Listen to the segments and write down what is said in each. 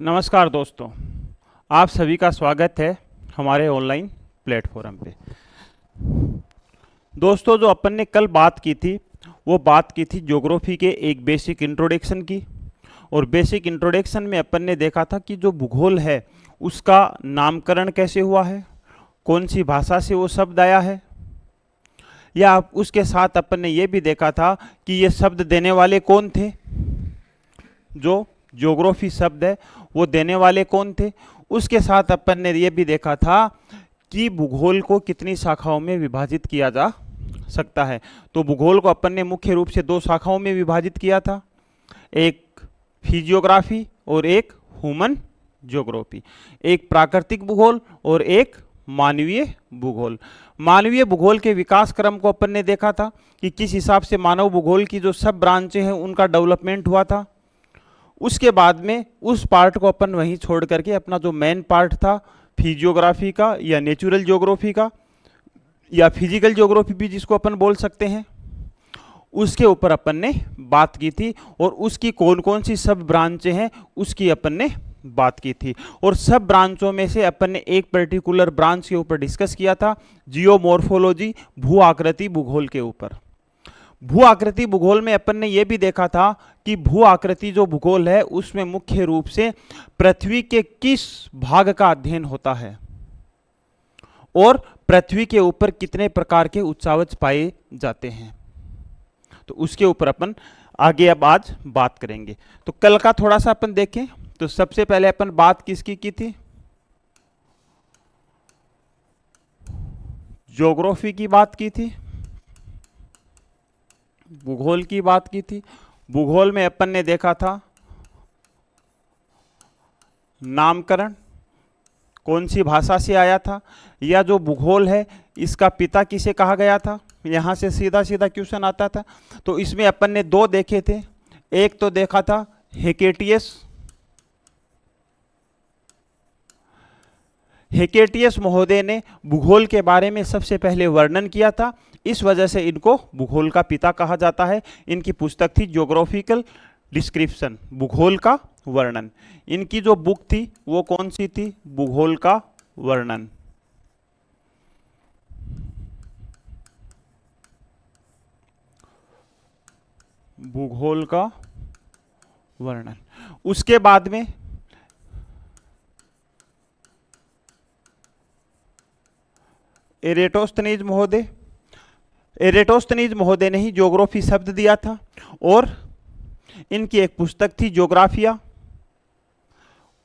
नमस्कार दोस्तों, आप सभी का स्वागत है हमारे ऑनलाइन प्लेटफॉर्म पे। दोस्तों, जो अपन ने कल बात की थी वो बात की थी ज्योग्राफी के एक बेसिक इंट्रोडक्शन की। और बेसिक इंट्रोडक्शन में अपन ने देखा था कि जो भूगोल है उसका नामकरण कैसे हुआ है, कौन सी भाषा से वो शब्द आया है, या उसके साथ अपन ने ये भी देखा था कि ये शब्द देने वाले कौन थे। जो ज्योग्राफी शब्द है वो देने वाले कौन थे। उसके साथ अपन ने ये भी देखा था कि भूगोल को कितनी शाखाओं में विभाजित किया जा सकता है। तो भूगोल को अपन ने मुख्य रूप से दो शाखाओं में विभाजित किया था, एक फिजियोग्राफी और एक ह्यूमन ज्योग्राफी। एक प्राकृतिक भूगोल और एक मानवीय भूगोल। मानवीय भूगोल के विकास क्रम को अपन ने देखा था कि किस हिसाब से मानव भूगोल की जो सब ब्रांचें हैं उनका डेवलपमेंट हुआ था। उसके बाद में उस पार्ट को अपन वहीं छोड़ करके अपना जो मेन पार्ट था फिजियोग्राफी का या नेचुरल ज्योग्राफी का या फिजिकल ज्योग्राफी भी जिसको अपन बोल सकते हैं, उसके ऊपर अपन ने बात की थी। और उसकी कौन कौन सी सब ब्रांचें हैं उसकी अपन ने बात की थी। और सब ब्रांचों में से अपन ने एक पर्टिकुलर ब्रांच के ऊपर डिस्कस किया था, जियोमॉर्फोलॉजी, भू आकृति भूगोल के ऊपर। भू आकृति भूगोल में अपन ने यह भी देखा था कि भू आकृति जो भूगोल है उसमें मुख्य रूप से पृथ्वी के किस भाग का अध्ययन होता है और पृथ्वी के ऊपर कितने प्रकार के उच्चावच पाए जाते हैं। तो उसके ऊपर अपन आगे अब आज बात करेंगे। तो कल का थोड़ा सा अपन देखें तो सबसे पहले अपन बात किसकी की थी? ज्योग्राफी की बात की थी, भूगोल की बात की थी। भूगोल में अपन ने देखा था नामकरण कौन सी भाषा से आया था, या जो भूगोल है इसका पिता किसे कहा गया था। यहां से सीधा सीधा क्वेश्चन आता था। तो इसमें अपन ने दो देखे थे। एक तो देखा था हेकेटियस। हेकेटियस महोदय ने भूगोल के बारे में सबसे पहले वर्णन किया था, इस वजह से इनको भूगोल का पिता कहा जाता है। इनकी पुस्तक थी ज्योग्राफिकल डिस्क्रिप्शन, भूगोल का वर्णन। इनकी जो बुक थी वो कौन सी थी? भूगोल का वर्णन। भूगोल का वर्णन। उसके बाद में एरेटोस्थनीज महोदय, एरेटोस्थनीज महोदय ने ही ज्योग्राफी शब्द दिया था। और इनकी एक पुस्तक थी ज्योग्राफिया,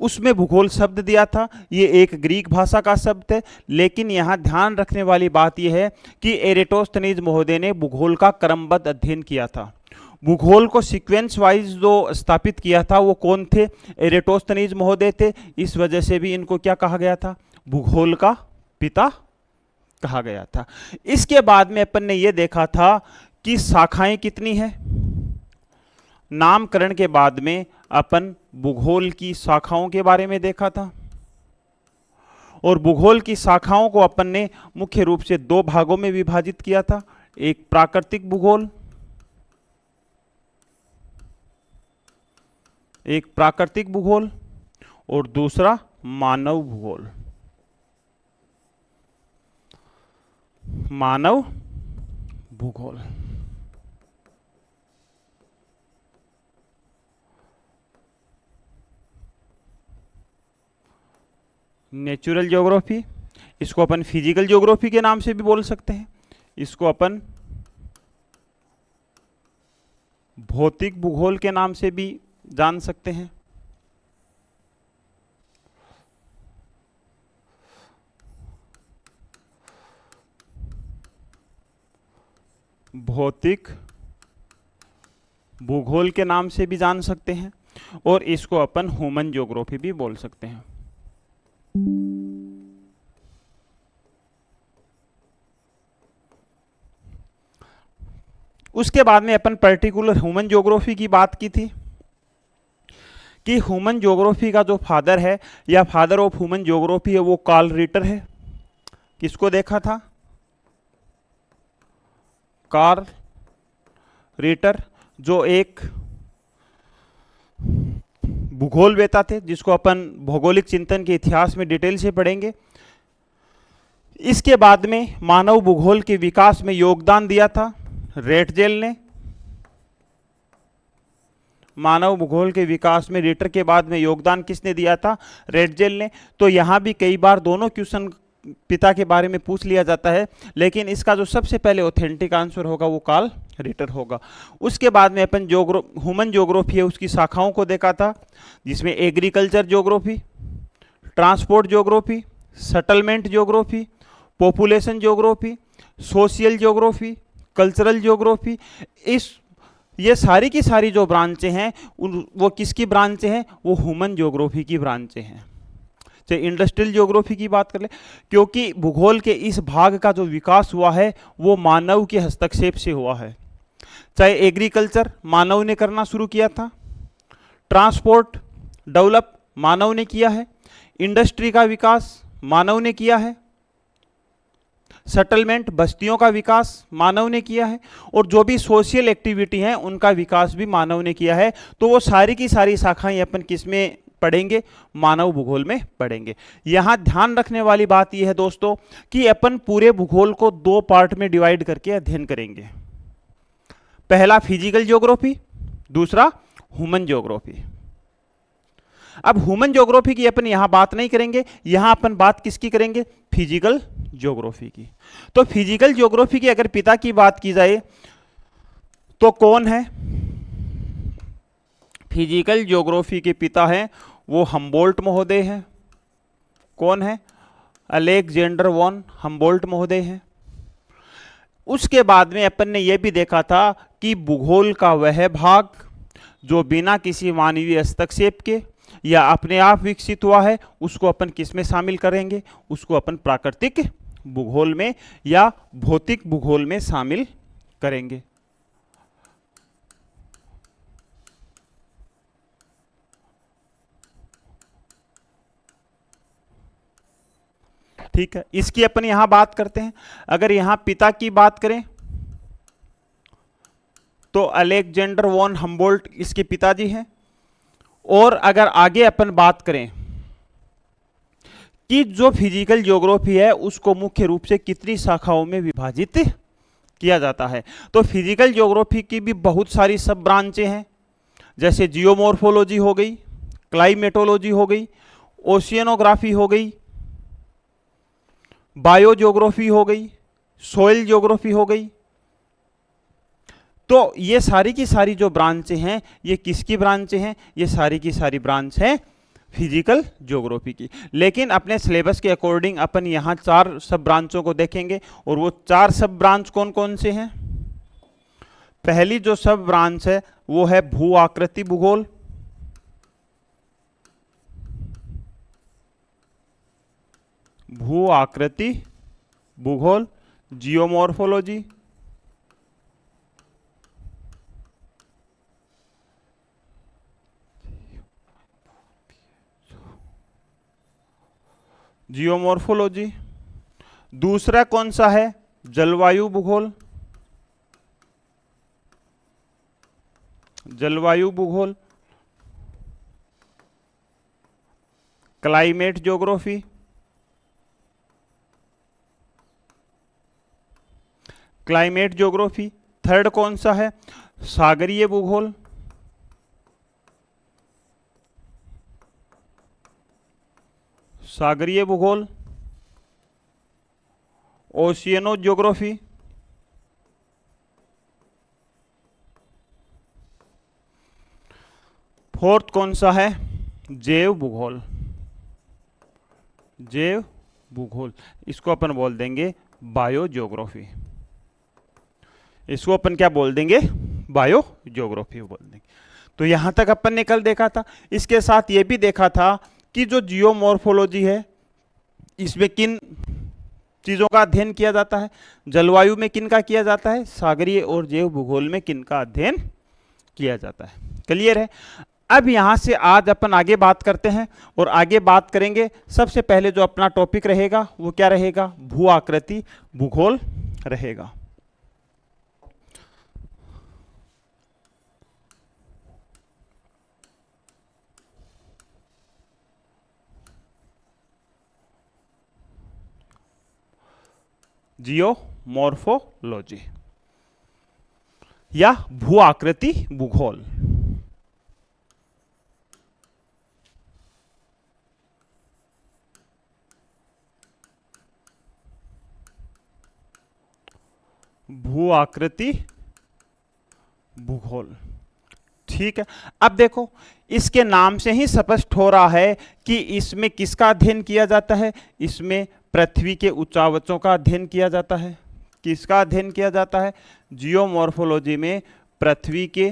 उसमें भूगोल शब्द दिया था। ये एक ग्रीक भाषा का शब्द है, लेकिन यहाँ ध्यान रखने वाली बात यह है कि एरेटोस्थनीज महोदय ने भूगोल का क्रमबद्ध अध्ययन किया था। भूगोल को सीक्वेंस वाइज जो स्थापित किया था वो कौन थे? एरेटोस्थनीज महोदय थे। इस वजह से भी इनको क्या कहा गया था? भूगोल का पिता कहा गया था। इसके बाद में अपन ने यह देखा था कि शाखाएं कितनी है। नामकरण के बाद में अपन भूगोल की शाखाओं के बारे में देखा था। और भूगोल की शाखाओं को अपन ने मुख्य रूप से दो भागों में विभाजित किया था, एक प्राकृतिक भूगोल, एक प्राकृतिक भूगोल और दूसरा मानव भूगोल। मानव भूगोल। नेचुरल ज्योग्राफी, इसको अपन फिजिकल ज्योग्राफी के नाम से भी बोल सकते हैं। इसको अपन भौतिक भूगोल के नाम से भी जान सकते हैं। भौतिक भूगोल के नाम से भी जान सकते हैं। और इसको अपन ह्यूमन ज्योग्राफी भी बोल सकते हैं। उसके बाद में अपन पर्टिकुलर ह्यूमन ज्योग्राफी की बात की थी कि ह्यूमन ज्योग्राफी का जो फादर है या फादर ऑफ ह्यूमन ज्योग्राफी है वो कार्ल रिटर है। किसको देखा था? कार्ल रिटर, जो एक भूगोलवेता थे, जिसको अपन भौगोलिक चिंतन के इतिहास में डिटेल से पढ़ेंगे। इसके बाद में मानव भूगोल के विकास में योगदान दिया था रेटजेल ने। मानव भूगोल के विकास में रिटर के बाद में योगदान किसने दिया था? रेटजेल ने। तो यहां भी कई बार दोनों क्वेश्चन पिता के बारे में पूछ लिया जाता है, लेकिन इसका जो सबसे पहले ऑथेंटिक आंसर होगा वो कार्ल रिटर होगा। उसके बाद में अपन ह्यूमन ज्योग्राफी है उसकी शाखाओं को देखा था, जिसमें agriculture geography, transport geography, settlement geography, population geography, social geography, cultural geography, ये सारी की सारी जो ब्रांचें हैं वो किसकी ब्रांचें हैं? वो ह्यूमन ज्योग्राफी की ब्रांचें हैं। चाहे इंडस्ट्रियल ज्योग्राफी की बात कर ले, क्योंकि भूगोल के इस भाग का जो विकास हुआ है वो मानव के हस्तक्षेप से हुआ है। चाहे एग्रीकल्चर मानव ने करना शुरू किया था, ट्रांसपोर्ट डेवलप मानव ने किया है, इंडस्ट्री का विकास मानव ने किया है, सेटलमेंट बस्तियों का विकास मानव ने किया है, और जो भी सोशल एक्टिविटी हैं उनका विकास भी मानव ने किया है। तो वो सारी की सारी शाखाएं अपन किस में पढ़ेंगे? मानव भूगोल में पढ़ेंगे। यहां ध्यान रखने वाली बात यह है दोस्तों कि अपन पूरे भूगोल को दो पार्ट में डिवाइड करके अध्ययन करेंगे। पहला फिजिकल ज्योग्राफी, दूसरा ह्यूमन ज्योग्राफी। अब ह्यूमन ज्योग्राफी की अपन यहां बात नहीं करेंगे, यहां अपन बात किसकी करेंगे? फिजिकल ज्योग्राफी की। तो फिजिकल ज्योग्राफी की अगर पिता की बात की जाए तो कौन है? फिजिकल ज्योग्राफी के पिता हैं वो हम्बोल्ट महोदय हैं। कौन है? अलेक्जेंडर वॉन हम्बोल्ट महोदय हैं। उसके बाद में अपन ने यह भी देखा था कि भूगोल का वह भाग जो बिना किसी मानवीय हस्तक्षेप के या अपने आप विकसित हुआ है उसको अपन किस में शामिल करेंगे? उसको अपन प्राकृतिक भूगोल में या भौतिक भूगोल में शामिल करेंगे। ठीक है, इसकी अपन यहां बात करते हैं। अगर यहां पिता की बात करें तो अलेक्जेंडर वॉन हम्बोल्ट इसके पिताजी हैं। और अगर आगे अपन बात करें कि जो फिजिकल ज्योग्राफी है उसको मुख्य रूप से कितनी शाखाओं में विभाजित किया जाता है, तो फिजिकल ज्योग्राफी की भी बहुत सारी सब ब्रांचें हैं, जैसे जियोमॉर्फोलॉजी हो गई, क्लाइमेटोलॉजी हो गई, ओशियनोग्राफी हो गई, बायो ज्योग्राफी हो गई, सोइल ज्योग्राफी हो गई। तो ये सारी की सारी जो ब्रांचें हैं ये किसकी ब्रांचें हैं? ये सारी की सारी ब्रांच हैं फिजिकल ज्योग्राफी की। लेकिन अपने सिलेबस के अकॉर्डिंग अपन यहां 4 सब ब्रांचों को देखेंगे, और वो 4 सब ब्रांच कौन कौन से हैं? पहली जो सब ब्रांच है वो है भू आकृति भूगोल, भू आकृति भूगोल, जियोमॉर्फोलॉजी, जियोमॉर्फोलॉजी। दूसरा कौन सा है? जलवायु भूगोल, जलवायु भूगोल, climate geography, climate geography. Third कौन सा है? सागरीय भूगोल, सागरीय भूगोल, ओशियनो ज्योग्राफी, फोर्थ कौन सा है? जैव भूगोल, जैव भूगोल। इसको अपन बोल देंगे बायो ज्योग्राफी। इसको अपन क्या बोल देंगे? बायो ज्योग्राफी बोल देंगे। तो यहां तक अपन ने कल देखा था। इसके साथ ये भी देखा था कि जो जियोमॉर्फोलॉजी है इसमें किन चीजों का अध्ययन किया जाता है? जलवायु में किन का किया जाता है? सागरीय और जैव भूगोल में किन का अध्ययन किया जाता है? क्लियर है? अब यहां से आज अपन आगे बात करते हैं, और आगे बात करेंगे। सबसे पहले जो अपना टॉपिक रहेगा वो क्या रहेगा? भू आकृति भूगोल रहेगा। जियोमॉर्फोलॉजी या भू आकृति भूगोल। भू आकृति भूगोल, ठीक है। अब देखो इसके नाम से ही स्पष्ट हो रहा है कि इसमें किसका अध्ययन किया जाता है, इसमें पृथ्वी के उच्चावचों का अध्ययन किया जाता है। किसका अध्ययन किया जाता है, जियोमॉर्फोलॉजी में पृथ्वी के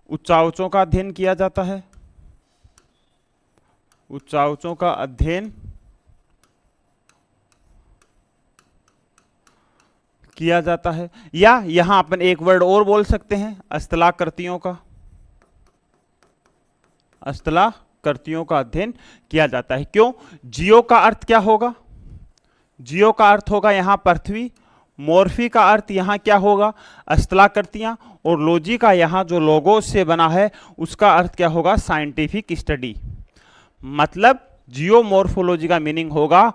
उच्चावचों का अध्ययन किया जाता है। उच्चावचों का अध्ययन किया जाता है, या यहां अपन एक वर्ड और बोल सकते हैं, स्थलाकृतियों का, स्थलाकृतियों का अध्ययन किया जाता है। क्यों, जियो का अर्थ क्या होगा, जियो का अर्थ होगा यहां पृथ्वी, मॉर्फी का अर्थ यहां क्या होगा, स्थलाकृतियां, और लॉजी का यहां जो लोगोस से बना है उसका अर्थ क्या होगा, साइंटिफिक स्टडी। मतलब जियोमॉर्फोलॉजी का मीनिंग होगा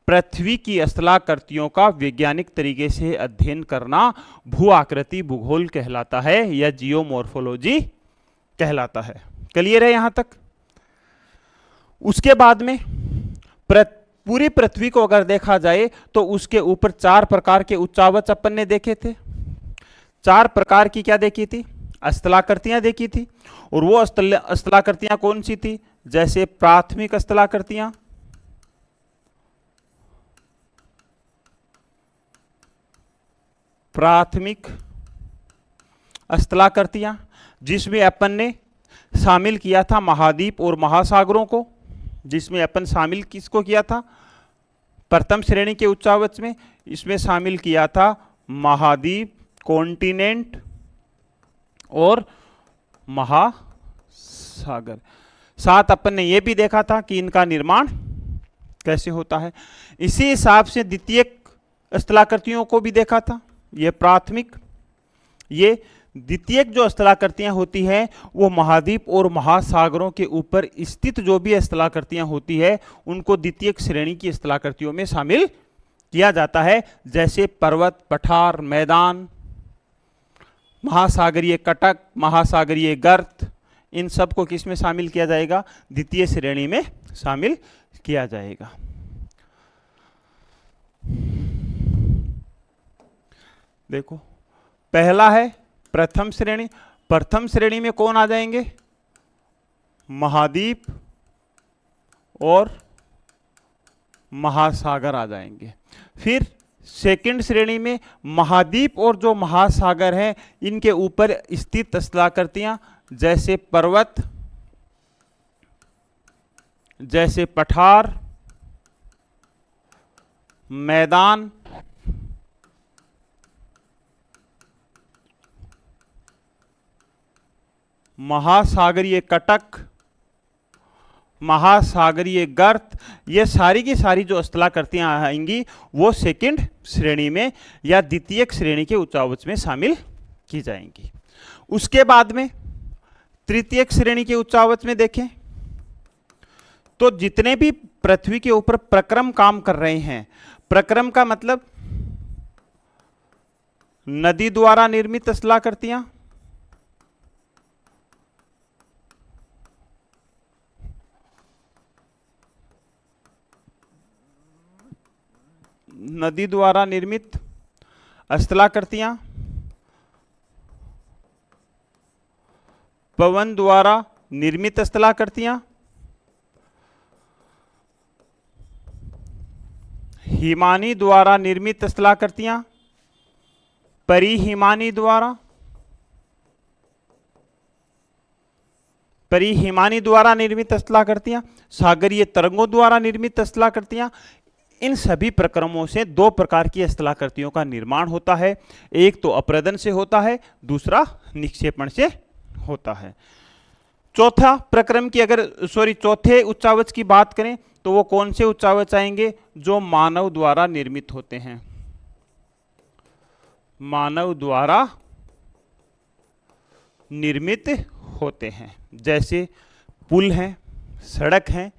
पृथ्वी की स्थलाकृतियों का वैज्ञानिक तरीके से अध्ययन करना भू आकृति भूगोल कहलाता है या जियोमॉर्फोलॉजी कहलाता है। क्लियर है यहां तक। उसके बाद में पूरी पृथ्वी को अगर देखा जाए तो उसके ऊपर 4 प्रकार के उच्चावच अपन ने देखे थे। 4 प्रकार की क्या देखी थी, स्थलाकृतियां देखी थी। और वो स्थलाकृतियां कौन सी थी, जैसे प्राथमिक स्थलाकृतियां, प्राथमिक स्थलाकृतियां जिसमें अपन ने शामिल किया था महाद्वीप और महासागरों को, जिसमें अपन शामिल किसको किया था, प्रथम श्रेणी के उच्चावच में इसमें शामिल किया था महाद्वीप, कॉन्टिनेंट और महासागर। साथ अपन ने यह भी देखा था कि इनका निर्माण कैसे होता है। इसी हिसाब से द्वितीयक स्थलाकृतियों को भी देखा था। ये प्राथमिक, ये द्वितीयक जो स्थलाकृतियां होती हैं वो महाद्वीप और महासागरों के ऊपर स्थित जो भी स्थलाकृतियां होती है उनको द्वितीयक श्रेणी की स्थलाकृतियों में शामिल किया जाता है। जैसे पर्वत, पठार, मैदान, महासागरीय कटक, महासागरीय गर्त, इन सब को किस में शामिल किया जाएगा, द्वितीय श्रेणी में शामिल किया जाएगा। देखो पहला है प्रथम श्रेणी। प्रथम श्रेणी में कौन आ जाएंगे, महाद्वीप और महासागर आ जाएंगे। फिर सेकंड श्रेणी में महाद्वीप और जो महासागर हैं इनके ऊपर स्थित स्थलाकृतियां जैसे पर्वत, जैसे पठार, मैदान, महासागरीय कटक, महासागरीय गर्त, ये सारी की सारी जो स्थलाकृतियां आएंगी वो सेकंड श्रेणी में या द्वितीयक श्रेणी के उच्चावच में शामिल की जाएंगी। उसके बाद में तृतीयक श्रेणी के उच्चावच में देखें तो जितने भी पृथ्वी के ऊपर प्रक्रम काम कर रहे हैं, प्रक्रम का मतलब नदी द्वारा निर्मित स्थलाकृतियां, नदी द्वारा निर्मित स्थलाकृतियां, पवन द्वारा निर्मित स्थलाकृतियां, हिमानी द्वारा निर्मित स्थलाकृतियां, परिहिमानी द्वारा निर्मित स्थलाकृतियां, सागरीय तरंगों द्वारा निर्मित स्थलाकृतियां। इन सभी प्रक्रमों से 2 प्रकार की स्थलाकृतियों का निर्माण होता है। एक तो अपरदन से होता है, दूसरा निक्षेपण से होता है। चौथा प्रक्रम की चौथे उच्चावच की बात करें तो वो कौन से उच्चावच आएंगे, जो मानव द्वारा निर्मित होते हैं। मानव द्वारा निर्मित होते हैं, जैसे पुल हैं, सड़क हैं,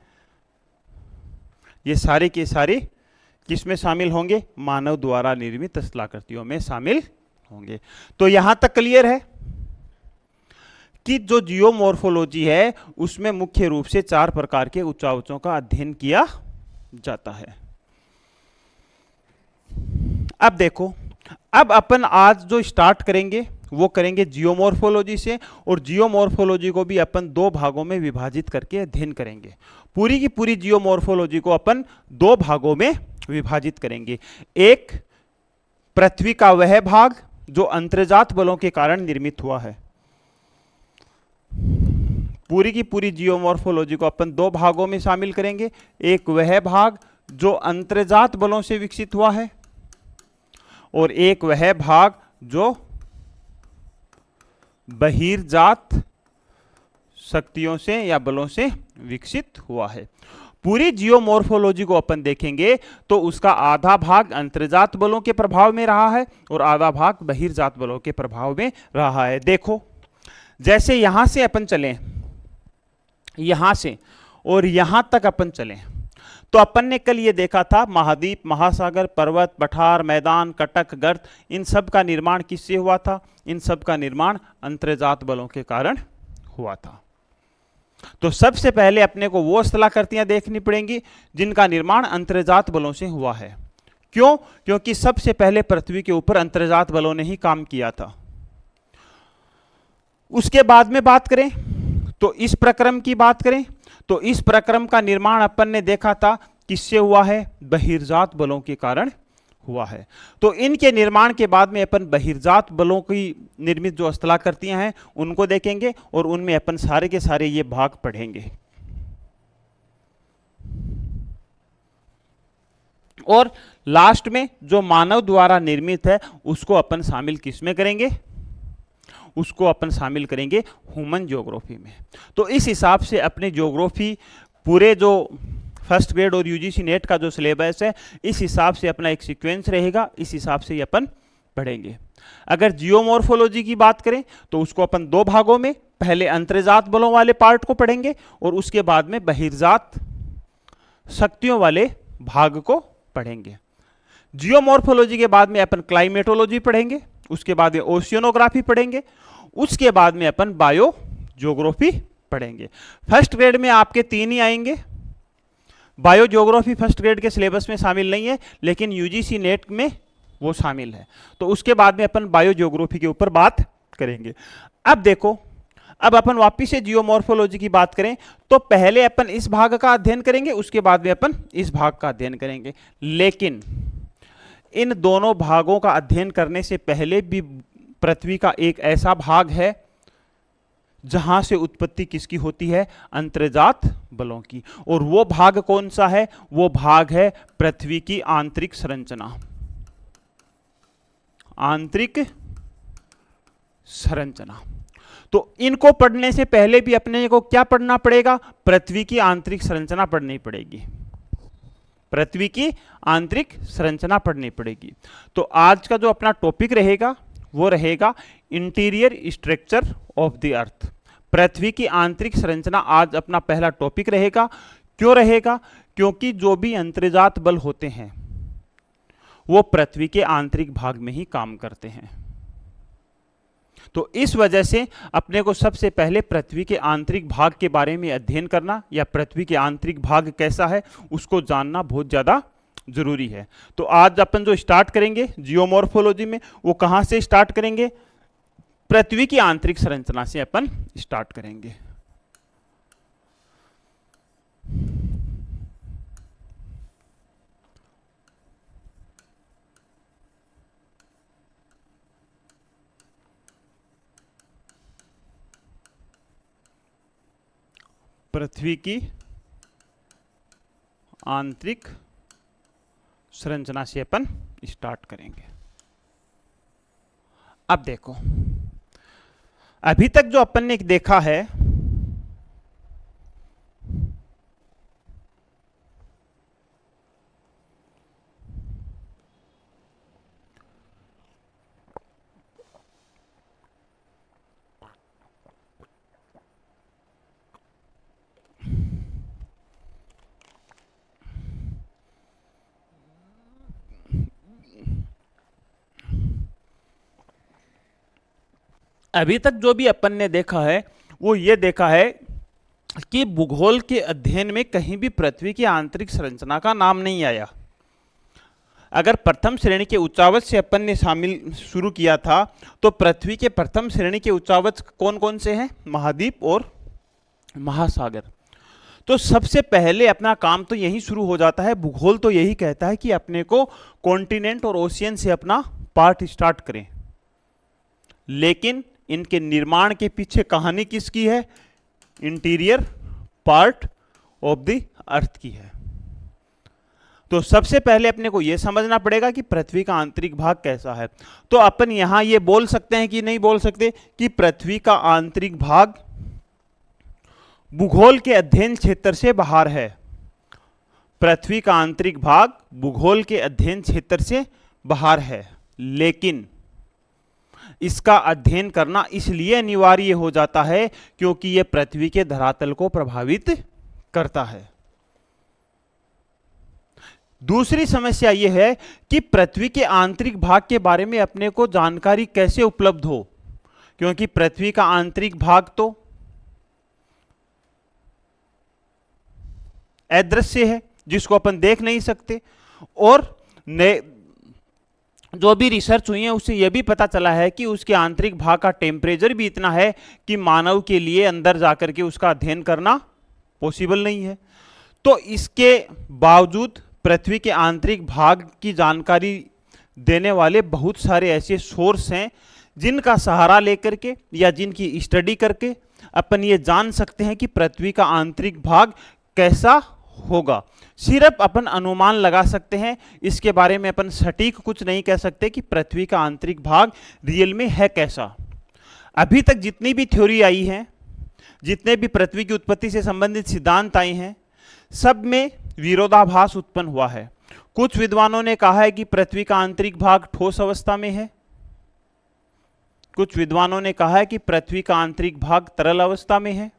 ये सारे के सारे किस में शामिल होंगे? मानव द्वारा निर्मित स्थलाकृतियों में शामिल होंगे। तो यहां तक क्लियर है कि जो जियोमॉर्फोलॉजी है उसमें मुख्य रूप से 4 प्रकार के उच्चावचों का अध्ययन किया जाता है। अब देखो, अब अपन आज जो स्टार्ट करेंगे वो करेंगे जियोमॉर्फोलॉजी से, और जियोमॉर्फोलॉजी को भी अपन 2 भागों में विभाजित करके अध्ययन करेंगे। पूरी की पूरी जियोमॉर्फोलॉजी को अपन 2 भागों में विभाजित करेंगे। एक, पृथ्वी का वह भाग जो अंतर्जात बलों के कारण निर्मित हुआ है। पूरी की पूरी जियोमॉर्फोलॉजी को अपन 2 भागों में शामिल करेंगे। एक वह भाग जो अंतर्जात बलों से विकसित हुआ है, और एक वह भाग जो बहिर्जात शक्तियों से या बलों से विकसित हुआ है। पूरी जियोमॉर्फोलॉजी को अपन देखेंगे तो उसका आधा भाग अंतर्जात बलों के प्रभाव में रहा है और आधा भाग बहिर्जात बलों के प्रभाव में रहा है। देखो, जैसे यहां से अपन चलें, यहां से और यहां तक अपन चलें, तो अपन ने कल ये देखा था महाद्वीप, महासागर, पर्वत, पठार, मैदान, कटक, गर्त, इन सब का निर्माण किससे हुआ था? इन सब का निर्माण अंतर्जात बलों के कारण हुआ था। तो सबसे पहले अपने को वो स्थलाकृतियां देखनी पड़ेंगी जिनका निर्माण अंतर्जात बलों से हुआ है। क्यों? क्योंकि सबसे पहले पृथ्वी के ऊपर अंतर्जात बलों ने ही काम किया था। उसके बाद में बात करें तो इस प्रक्रम की बात करें तो इस प्रक्रम का निर्माण अपन ने देखा था किससे हुआ है? बहिर्जात बलों के कारण हुआ है। तो इनके निर्माण के बाद में अपन बहिर्जात बलों की निर्मित जो स्थलाकृतियां हैं उनको देखेंगे और उनमें अपन सारे के सारे ये भाग पढ़ेंगे। और लास्ट में जो मानव द्वारा निर्मित है उसको अपन शामिल किस में करेंगे? उसको अपन शामिल करेंगे ह्यूमन ज्योग्राफी में। तो इस हिसाब से अपने ज्योग्राफी पूरे जो फर्स्ट ग्रेड और यूजीसी नेट का जो सिलेबस है, इस हिसाब से अपना एक सीक्वेंस रहेगा, इस हिसाब से ये अपन पढ़ेंगे। अगर जियोमॉर्फोलॉजी की बात करें तो उसको अपन 2 भागों में, पहले अंतर्जात बलों वाले पार्ट को पढ़ेंगे और उसके बाद में बहिर्जात शक्तियों वाले भाग को पढ़ेंगे। जियोमॉर्फोलॉजी के बाद में अपन क्लाइमेटोलॉजी पढ़ेंगे, उसके बाद में ओशियनोग्राफी पढ़ेंगे, उसके बाद में अपन बायो ज्योग्राफी पढ़ेंगे। फर्स्ट ग्रेड में आपके 3 ही आएंगे। बायो ज्योग्राफी फर्स्ट ग्रेड के सिलेबस में शामिल नहीं है, लेकिन यूजीसी नेट में वो शामिल है। तो उसके बाद में अपन बायो ज्योग्राफी के ऊपर बात करेंगे। अब देखो, अब अपन वापिस से जियोमॉर्फोलॉजी की बात करें तो पहले अपन इस भाग का अध्ययन करेंगे, उसके बाद में अपन इस भाग का अध्ययन करेंगे। लेकिन इन दोनों भागों का अध्ययन करने से पहले भी पृथ्वी का एक ऐसा भाग है जहां से उत्पत्ति किसकी होती है? अंतर्जात बलों की। और वो भाग कौन सा है? वो भाग है पृथ्वी की आंतरिक संरचना। आंतरिक संरचना। तो इनको पढ़ने से पहले भी अपने को क्या पढ़ना पड़ेगा? पृथ्वी की आंतरिक संरचना पढ़नी पड़ेगी। पृथ्वी की आंतरिक संरचना पढ़नी पड़ेगी। तो आज का जो अपना टॉपिक रहेगा वो रहेगा interior structure of the earth. पृथ्वी की आंतरिक संरचना आज अपना पहला टॉपिक रहेगा। क्यों रहेगा? क्योंकि जो भी अंतर्जात बल होते हैं वो पृथ्वी के आंतरिक भाग में ही काम करते हैं। तो इस वजह से अपने को सबसे पहले पृथ्वी के आंतरिक भाग के बारे में अध्ययन करना या पृथ्वी के आंतरिक भाग कैसा है उसको जानना बहुत ज़्यादा जरूरी है। तो आज अपन जो स्टार्ट करेंगे जियोमॉर्फोलॉजी में वो कहाँ से स्टार्ट करेंगे? पृथ्वी की आंतरिक संरचना से अपन स्टार्ट करेंगे। पृथ्वी की आंतरिक संरचना से अपन स्टार्ट करेंगे। अब देखो, अभी तक जो अपन ने देखा है अभी तक जो भी अपन ने देखा है वो ये देखा है कि भूगोल के अध्ययन में कहीं भी पृथ्वी की आंतरिक संरचना का नाम नहीं आया। अगर प्रथम श्रेणी के उच्चावच से अपन ने शामिल शुरू किया था तो पृथ्वी के प्रथम श्रेणी के उच्चावच कौन कौन से हैं? महाद्वीप और महासागर। तो सबसे पहले अपना काम तो यही शुरू हो जाता है। भूगोल तो यही कहता है कि अपने को कॉन्टिनेंट और ओशियन से अपना पार्ट स्टार्ट करें, लेकिन इनके निर्माण के पीछे कहानी किसकी है? इंटीरियर पार्ट ऑफ द अर्थ की है। तो सबसे पहले अपने को यह समझना पड़ेगा कि पृथ्वी का आंतरिक भाग कैसा है। तो अपन यहां ये बोल सकते हैं कि नहीं बोल सकते कि पृथ्वी का आंतरिक भाग भूगोल के अध्ययन क्षेत्र से बाहर है। पृथ्वी का आंतरिक भाग भूगोल के अध्ययन क्षेत्र से बाहर है, लेकिन इसका अध्ययन करना इसलिए अनिवार्य हो जाता है क्योंकि यह पृथ्वी के धरातल को प्रभावित करता है। दूसरी समस्या यह है कि पृथ्वी के आंतरिक भाग के बारे में अपने को जानकारी कैसे उपलब्ध हो, क्योंकि पृथ्वी का आंतरिक भाग तो अदृश्य है, जिसको अपन देख नहीं सकते। और जो भी रिसर्च हुई है उससे यह भी पता चला है कि उसके आंतरिक भाग का टेम्परेचर भी इतना है कि मानव के लिए अंदर जाकर के उसका अध्ययन करना पॉसिबल नहीं है। तो इसके बावजूद पृथ्वी के आंतरिक भाग की जानकारी देने वाले बहुत सारे ऐसे सोर्स हैं जिनका सहारा लेकर के या जिनकी स्टडी करके अपन ये जान सकते हैं कि पृथ्वी का आंतरिक भाग कैसा होगा। सिर्फ अपन अनुमान लगा सकते हैं, इसके बारे में अपन सटीक कुछ नहीं कह सकते कि पृथ्वी का आंतरिक भाग रियल में है कैसा। अभी तक जितनी भी थ्योरी आई है, जितने भी पृथ्वी की उत्पत्ति से संबंधित सिद्धांत आए हैं, सब में विरोधाभास उत्पन्न हुआ है। कुछ विद्वानों ने कहा है कि पृथ्वी का आंतरिक भाग ठोस अवस्था में है, कुछ विद्वानों ने कहा है कि पृथ्वी का आंतरिक भाग तरल अवस्था में है,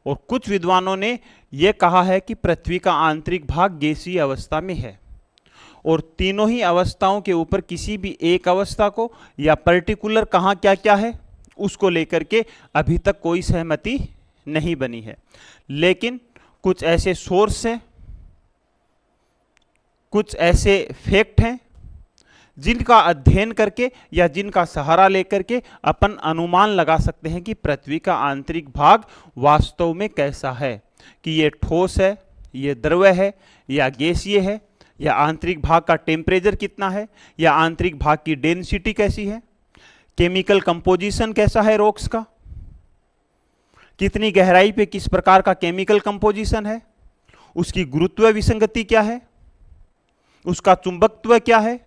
और कुछ विद्वानों ने यह कहा है कि पृथ्वी का आंतरिक भाग गैसीय अवस्था में है। और तीनों ही अवस्थाओं के ऊपर किसी भी एक अवस्था को या पर्टिकुलर कहाँ क्या क्या है उसको लेकर के अभी तक कोई सहमति नहीं बनी है। लेकिन कुछ ऐसे सोर्स हैं, कुछ ऐसे फैक्ट हैं जिनका अध्ययन करके या जिनका सहारा लेकर के अपन अनुमान लगा सकते हैं कि पृथ्वी का आंतरिक भाग वास्तव में कैसा है, कि ये ठोस है, ये द्रव है या गैसीय है, या आंतरिक भाग का टेम्परेचर कितना है, या आंतरिक भाग की डेंसिटी कैसी है, केमिकल कंपोजिशन कैसा है रॉक्स का, कितनी गहराई पे किस प्रकार का केमिकल कंपोजिशन है, उसकी गुरुत्व विसंगति क्या है, उसका चुंबकत्व क्या है।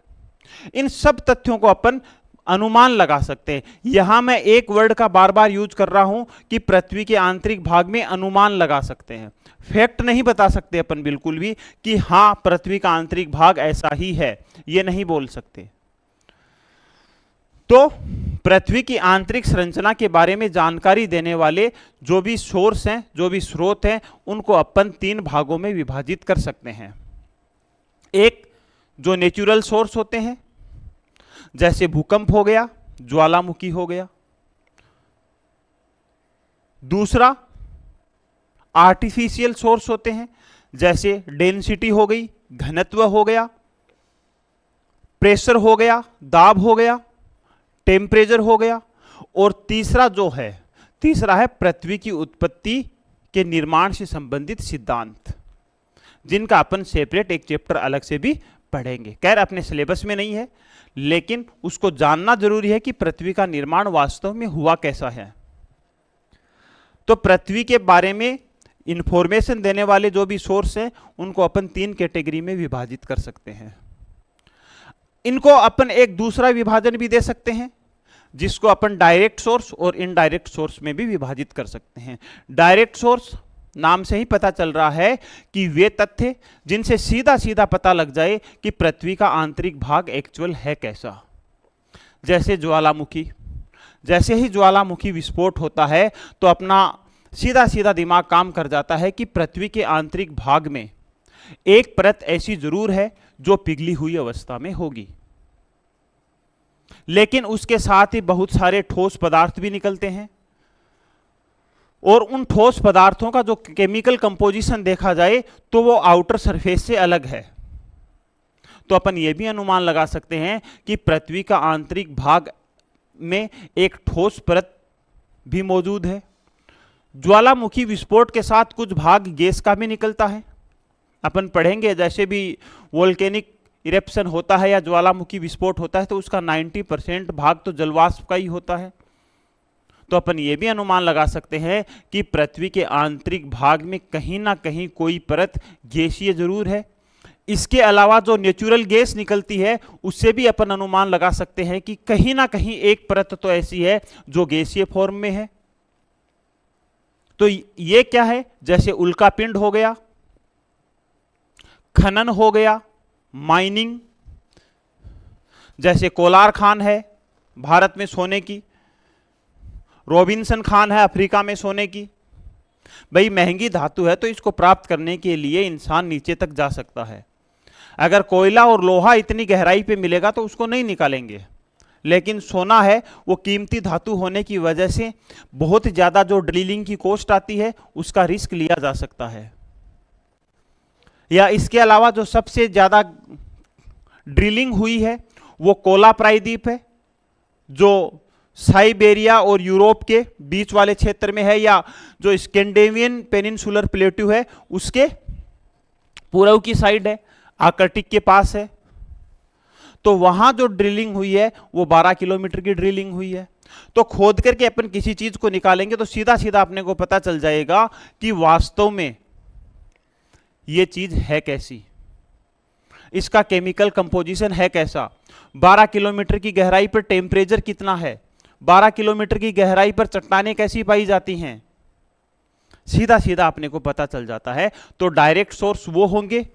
इन सब तथ्यों को अपन अनुमान लगा सकते हैं। यहां मैं एक वर्ड का बार बार यूज कर रहा हूं कि पृथ्वी के आंतरिक भाग में अनुमान लगा सकते हैं, फैक्ट नहीं बता सकते अपन बिल्कुल भी कि हां पृथ्वी का आंतरिक भाग ऐसा ही है, ये नहीं बोल सकते। तो पृथ्वी की आंतरिक संरचना के बारे में जानकारी देने वाले जो भी सोर्स हैं, जो भी स्रोत हैं, उनको अपन तीन भागों में विभाजित कर सकते हैं। एक जो नेचुरल सोर्स होते हैं, जैसे भूकंप हो गया, ज्वालामुखी हो गया। दूसरा आर्टिफिशियल सोर्स होते हैं, जैसे डेंसिटी हो गई, घनत्व हो गया, प्रेशर हो गया, दाब हो गया, टेम्परेचर हो गया। और तीसरा है पृथ्वी की उत्पत्ति के निर्माण से संबंधित सिद्धांत, जिनका अपन सेपरेट एक चैप्टर अलग से भी पढ़ेंगे। खैर अपने सिलेबस में नहीं है, लेकिन उसको जानना जरूरी है कि पृथ्वी का निर्माण वास्तव में हुआ कैसा है। तो पृथ्वी के बारे में इंफॉर्मेशन देने वाले जो भी सोर्स हैं, उनको अपन तीन कैटेगरी में विभाजित कर सकते हैं। इनको अपन एक दूसरा विभाजन भी दे सकते हैं, जिसको अपन डायरेक्ट सोर्स और इनडायरेक्ट सोर्स में भी विभाजित कर सकते हैं। डायरेक्ट सोर्स नाम से ही पता चल रहा है कि वे तथ्य जिनसे सीधा सीधा पता लग जाए कि पृथ्वी का आंतरिक भाग एक्चुअल है कैसा। जैसे ज्वालामुखी, जैसे ही ज्वालामुखी विस्फोट होता है तो अपना सीधा सीधा दिमाग काम कर जाता है कि पृथ्वी के आंतरिक भाग में एक परत ऐसी जरूर है जो पिघली हुई अवस्था में होगी। लेकिन उसके साथ ही बहुत सारे ठोस पदार्थ भी निकलते हैं, और उन ठोस पदार्थों का जो केमिकल कंपोजिशन देखा जाए तो वो आउटर सरफेस से अलग है। तो अपन ये भी अनुमान लगा सकते हैं कि पृथ्वी का आंतरिक भाग में एक ठोस परत भी मौजूद है। ज्वालामुखी विस्फोट के साथ कुछ भाग गैस का भी निकलता है। अपन पढ़ेंगे जैसे भी वोल्केनिक इरेप्शन होता है या ज्वालामुखी विस्फोट होता है तो उसका 90% भाग तो जलवाष्प का ही होता है। तो अपन ये भी अनुमान लगा सकते हैं कि पृथ्वी के आंतरिक भाग में कहीं ना कहीं कोई परत गैसीय जरूर है। इसके अलावा जो नेचुरल गैस निकलती है उससे भी अपन अनुमान लगा सकते हैं कि कहीं ना कहीं एक परत तो ऐसी है जो गैसीय फॉर्म में है। तो ये क्या है, जैसे उल्कापिंड हो गया, खनन हो गया, माइनिंग, जैसे कोलार खान है भारत में सोने की, रॉबिन्सन खान है अफ्रीका में सोने की। भाई महंगी धातु है तो इसको प्राप्त करने के लिए इंसान नीचे तक जा सकता है। अगर कोयला और लोहा इतनी गहराई पे मिलेगा तो उसको नहीं निकालेंगे, लेकिन सोना है वो कीमती धातु होने की वजह से बहुत ज्यादा जो ड्रिलिंग की कॉस्ट आती है उसका रिस्क लिया जा सकता है। या इसके अलावा जो सबसे ज्यादा ड्रिलिंग हुई है वो कोला प्रायद्वीप है, जो साइबेरिया और यूरोप के बीच वाले क्षेत्र में है, या जो स्कैंडिनेवियन पेनिनसुलर प्लेट्यू है उसके पूर्व की साइड है, आर्कटिक के पास है। तो वहां जो ड्रिलिंग हुई है वो 12 किलोमीटर की ड्रिलिंग हुई है। तो खोद करके अपन किसी चीज को निकालेंगे तो सीधा सीधा अपने को पता चल जाएगा कि वास्तव में ये चीज है कैसी, इसका केमिकल कंपोजिशन है कैसा, 12 किलोमीटर की गहराई पर टेम्परेचर कितना है, 12 किलोमीटर की गहराई पर चट्टानें कैसी पाई जाती हैं, सीधा सीधा अपने को पता चल जाता है। तो डायरेक्ट सोर्स वो होंगे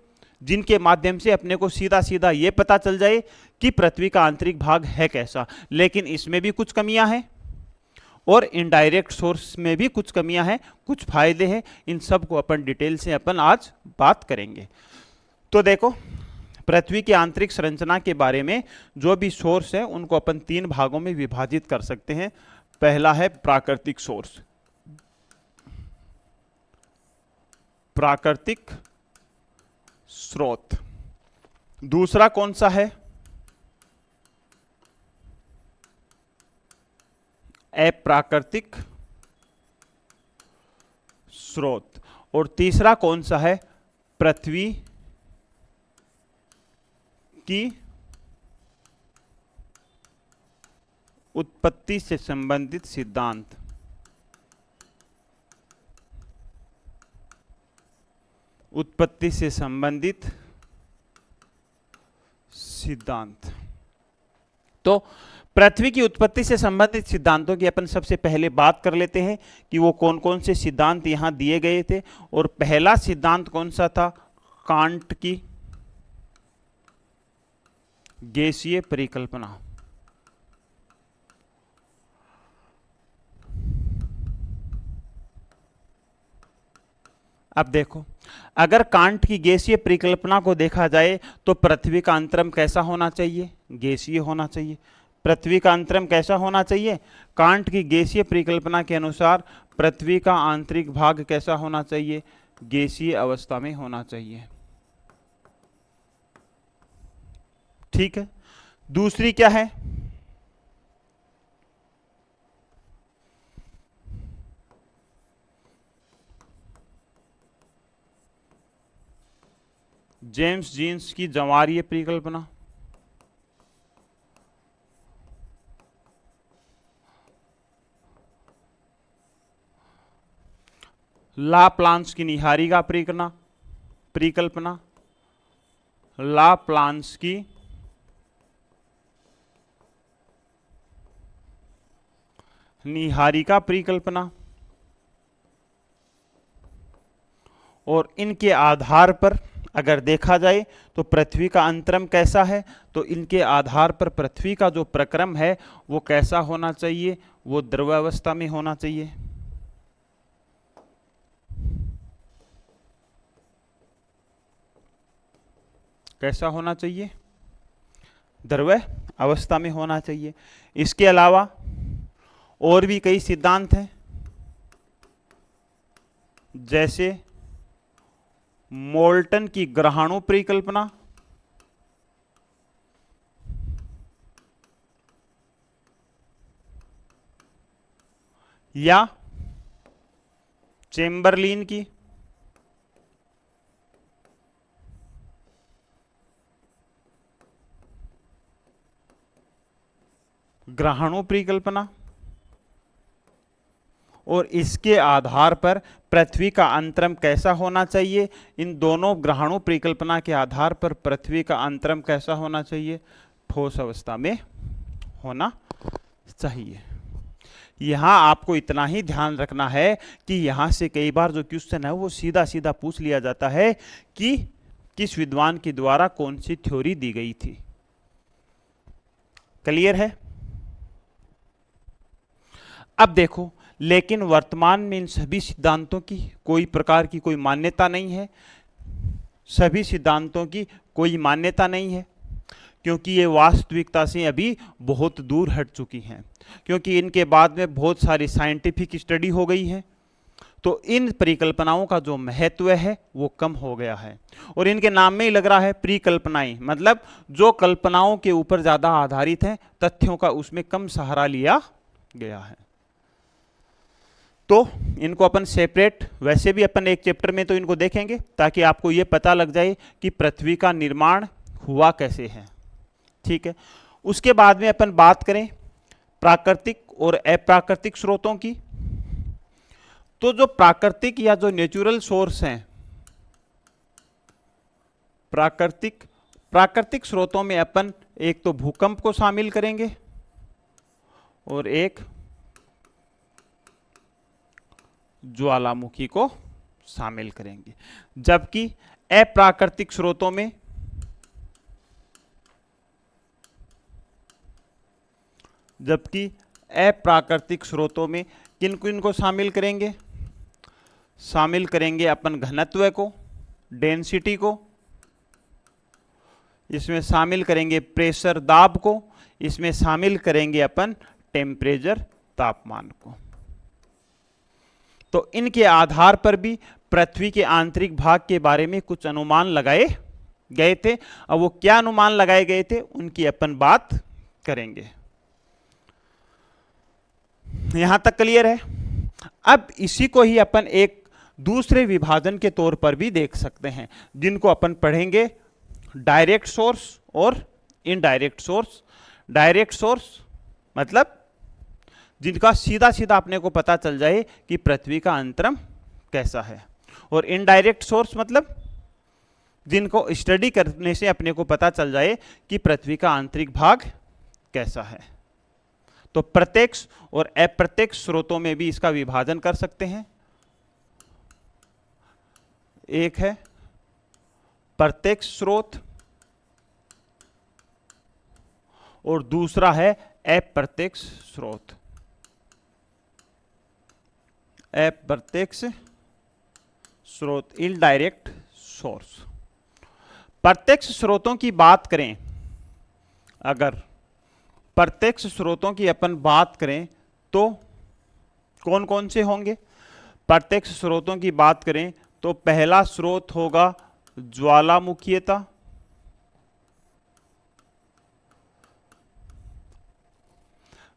जिनके माध्यम से अपने को सीधा सीधा ये पता चल जाए कि पृथ्वी का आंतरिक भाग है कैसा। लेकिन इसमें भी कुछ कमियां हैं और इनडायरेक्ट सोर्स में भी कुछ कमियां हैं, कुछ फायदे हैं। इन सब को अपन डिटेल से अपन आज बात करेंगे। तो देखो, पृथ्वी की आंतरिक संरचना के बारे में जो भी सोर्स है उनको अपन 3 भागों में विभाजित कर सकते हैं। पहला है प्राकृतिक सोर्स, प्राकृतिक स्रोत। दूसरा कौन सा है, अप्राकृतिक स्रोत। और तीसरा कौन सा है, पृथ्वी की उत्पत्ति से संबंधित सिद्धांत। उत्पत्ति से संबंधित सिद्धांत। तो पृथ्वी की उत्पत्ति से संबंधित सिद्धांतों की अपन सबसे पहले बात कर लेते हैं कि वो कौन कौन से सिद्धांत यहां दिए गए थे। और पहला सिद्धांत कौन सा था, कांट की गैसीय परिकल्पना। अब देखो, अगर कांट की गैसीय परिकल्पना को देखा जाए तो पृथ्वी का अंतरम कैसा होना चाहिए, गैसीय होना चाहिए। पृथ्वी का अंतरम कैसा होना चाहिए, कांट की गैसीय परिकल्पना के अनुसार पृथ्वी का आंतरिक भाग कैसा होना चाहिए, गैसीय अवस्था में होना चाहिए। ठीक है। दूसरी क्या है, जेम्स जीन्स की ज्वारीय परिकल्पना। लाप्लांस की निहारिका परिकल्पना, लाप्लांस की निहारिका परिकल्पना। और इनके आधार पर अगर देखा जाए तो पृथ्वी का अंतरम कैसा है, तो इनके आधार पर पृथ्वी का जो प्रक्रम है वो कैसा होना चाहिए, वो द्रवावस्था में होना चाहिए। कैसा होना चाहिए, द्रव अवस्था में होना चाहिए। इसके अलावा और भी कई सिद्धांत हैं, जैसे मोल्टन की ग्रहाणु परिकल्पना, या चेम्बरलिन की ग्रहाणु परिकल्पना, और इसके आधार पर पृथ्वी का अंतरम कैसा होना चाहिए। इन दोनों ग्रहाणु परिकल्पना के आधार पर पृथ्वी का अंतरम कैसा होना चाहिए, ठोस अवस्था में होना चाहिए। यहां आपको इतना ही ध्यान रखना है कि यहां से कई बार जो क्वेश्चन है वो सीधा सीधा पूछ लिया जाता है कि किस विद्वान के द्वारा कौन सी थ्योरी दी गई थी। क्लियर है? अब देखो, लेकिन वर्तमान में इन सभी सिद्धांतों की कोई प्रकार की कोई मान्यता नहीं है, सभी सिद्धांतों की कोई मान्यता नहीं है, क्योंकि ये वास्तविकता से अभी बहुत दूर हट चुकी हैं, क्योंकि इनके बाद में बहुत सारी साइंटिफिक स्टडी हो गई है, तो इन परिकल्पनाओं का जो महत्व है वो कम हो गया है। और इनके नाम में ही लग रहा है परिकल्पनाएं, मतलब जो कल्पनाओं के ऊपर ज्यादा आधारित हैं, तथ्यों का उसमें कम सहारा लिया गया है। तो इनको अपन सेपरेट, वैसे भी अपन एक चैप्टर में तो इनको देखेंगे ताकि आपको ये पता लग जाए कि पृथ्वी का निर्माण हुआ कैसे है। ठीक है, उसके बाद में अपन बात करें प्राकृतिक और अप्राकृतिक स्रोतों की। तो जो प्राकृतिक या जो नेचुरल सोर्स हैं, प्राकृतिक स्रोतों में अपन एक तो भूकंप को शामिल करेंगे और एक ज्वालामुखी को शामिल करेंगे, जबकि अप्राकृतिक स्रोतों में किन किन को शामिल करेंगे, शामिल करेंगे अपन घनत्व को, डेंसिटी को, इसमें शामिल करेंगे प्रेशर दाब को, इसमें शामिल करेंगे अपन टेम्परेचर तापमान को। तो इनके आधार पर भी पृथ्वी के आंतरिक भाग के बारे में कुछ अनुमान लगाए गए थे। अब वो क्या अनुमान लगाए गए थे उनकी अपन बात करेंगे। यहां तक क्लियर है? अब इसी को ही अपन एक दूसरे विभाजन के तौर पर भी देख सकते हैं, जिनको अपन पढ़ेंगे डायरेक्ट सोर्स और इनडायरेक्ट सोर्स। डायरेक्ट सोर्स मतलब जिनका सीधा सीधा अपने को पता चल जाए कि पृथ्वी का अंतरम कैसा है, और इनडायरेक्ट सोर्स मतलब जिनको स्टडी करने से अपने को पता चल जाए कि पृथ्वी का आंतरिक भाग कैसा है। तो प्रत्यक्ष और अप्रत्यक्ष स्रोतों में भी इसका विभाजन कर सकते हैं। एक है प्रत्यक्ष स्रोत और दूसरा है अप्रत्यक्ष स्रोत। अप्रत्यक्ष स्रोत, इनडायरेक्ट सोर्स। प्रत्यक्ष स्रोतों की बात करें, अगर प्रत्यक्ष स्रोतों की अपन बात करें तो कौन कौन से होंगे? प्रत्यक्ष स्रोतों की बात करें तो पहला स्रोत होगा ज्वालामुखीयता,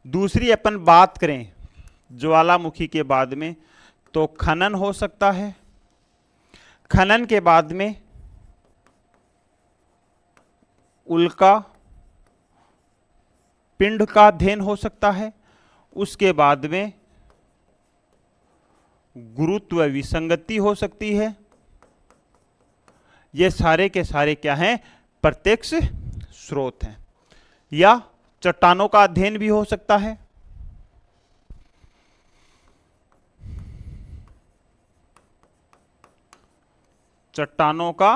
दूसरी अपन बात करें ज्वालामुखी के बाद में तो खनन हो सकता है, खनन के बाद में उल्का पिंड का अध्ययन हो सकता है, उसके बाद में गुरुत्व विसंगति हो सकती है। ये सारे के सारे क्या हैं? प्रत्यक्ष स्रोत हैं। या चट्टानों का अध्ययन भी हो सकता है, चट्टानों का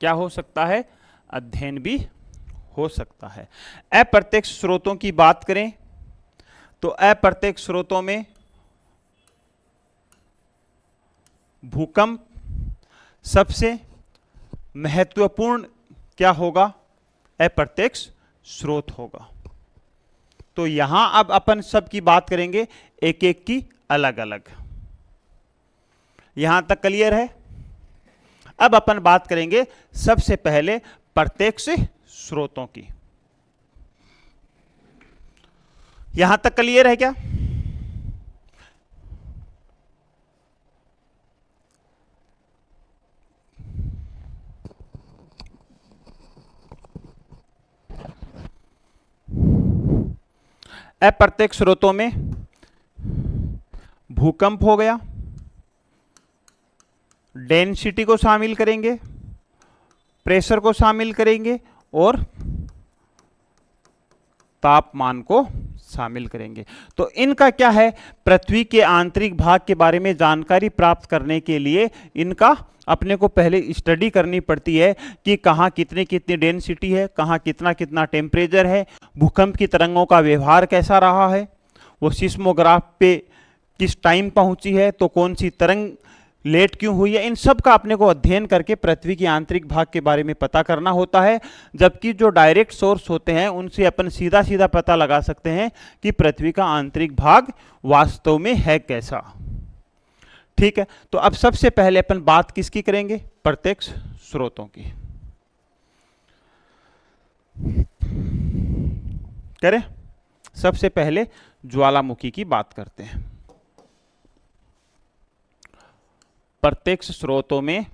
क्या हो सकता है? अध्ययन भी हो सकता है। अप्रत्यक्ष स्रोतों की बात करें तो अप्रत्यक्ष स्रोतों में भूकंप सबसे महत्वपूर्ण क्या होगा? अप्रत्यक्ष स्रोत होगा। तो यहां अब अपन सब की बात करेंगे एक एक की अलग अलग। यहां तक क्लियर है? अब अपन बात करेंगे सबसे पहले प्रत्यक्ष स्रोतों की। यहां तक क्लियर है क्या? अप्रत्यक्ष स्रोतों में भूकंप हो गया, डेंसिटी को शामिल करेंगे, प्रेशर को शामिल करेंगे और तापमान को शामिल करेंगे। तो इनका क्या है, पृथ्वी के आंतरिक भाग के बारे में जानकारी प्राप्त करने के लिए इनका अपने को पहले स्टडी करनी पड़ती है कि कहाँ कितनी कितनी डेंसिटी है, कहाँ कितना कितना टेम्परेचर है, भूकंप की तरंगों का व्यवहार कैसा रहा है, वो सिस्मोग्राफ पे किस टाइम पहुंची है, तो कौन सी तरंग लेट क्यों हुई है। इन सब का अपने को अध्ययन करके पृथ्वी के आंतरिक भाग के बारे में पता करना होता है। जबकि जो डायरेक्ट सोर्स होते हैं उनसे अपन सीधा सीधा पता लगा सकते हैं कि पृथ्वी का आंतरिक भाग वास्तव में है कैसा। ठीक है, तो अब सबसे पहले अपन बात किसकी करेंगे, प्रत्यक्ष स्रोतों की करें। सबसे पहले ज्वालामुखी की बात करते हैं। प्रत्यक्ष स्रोतों में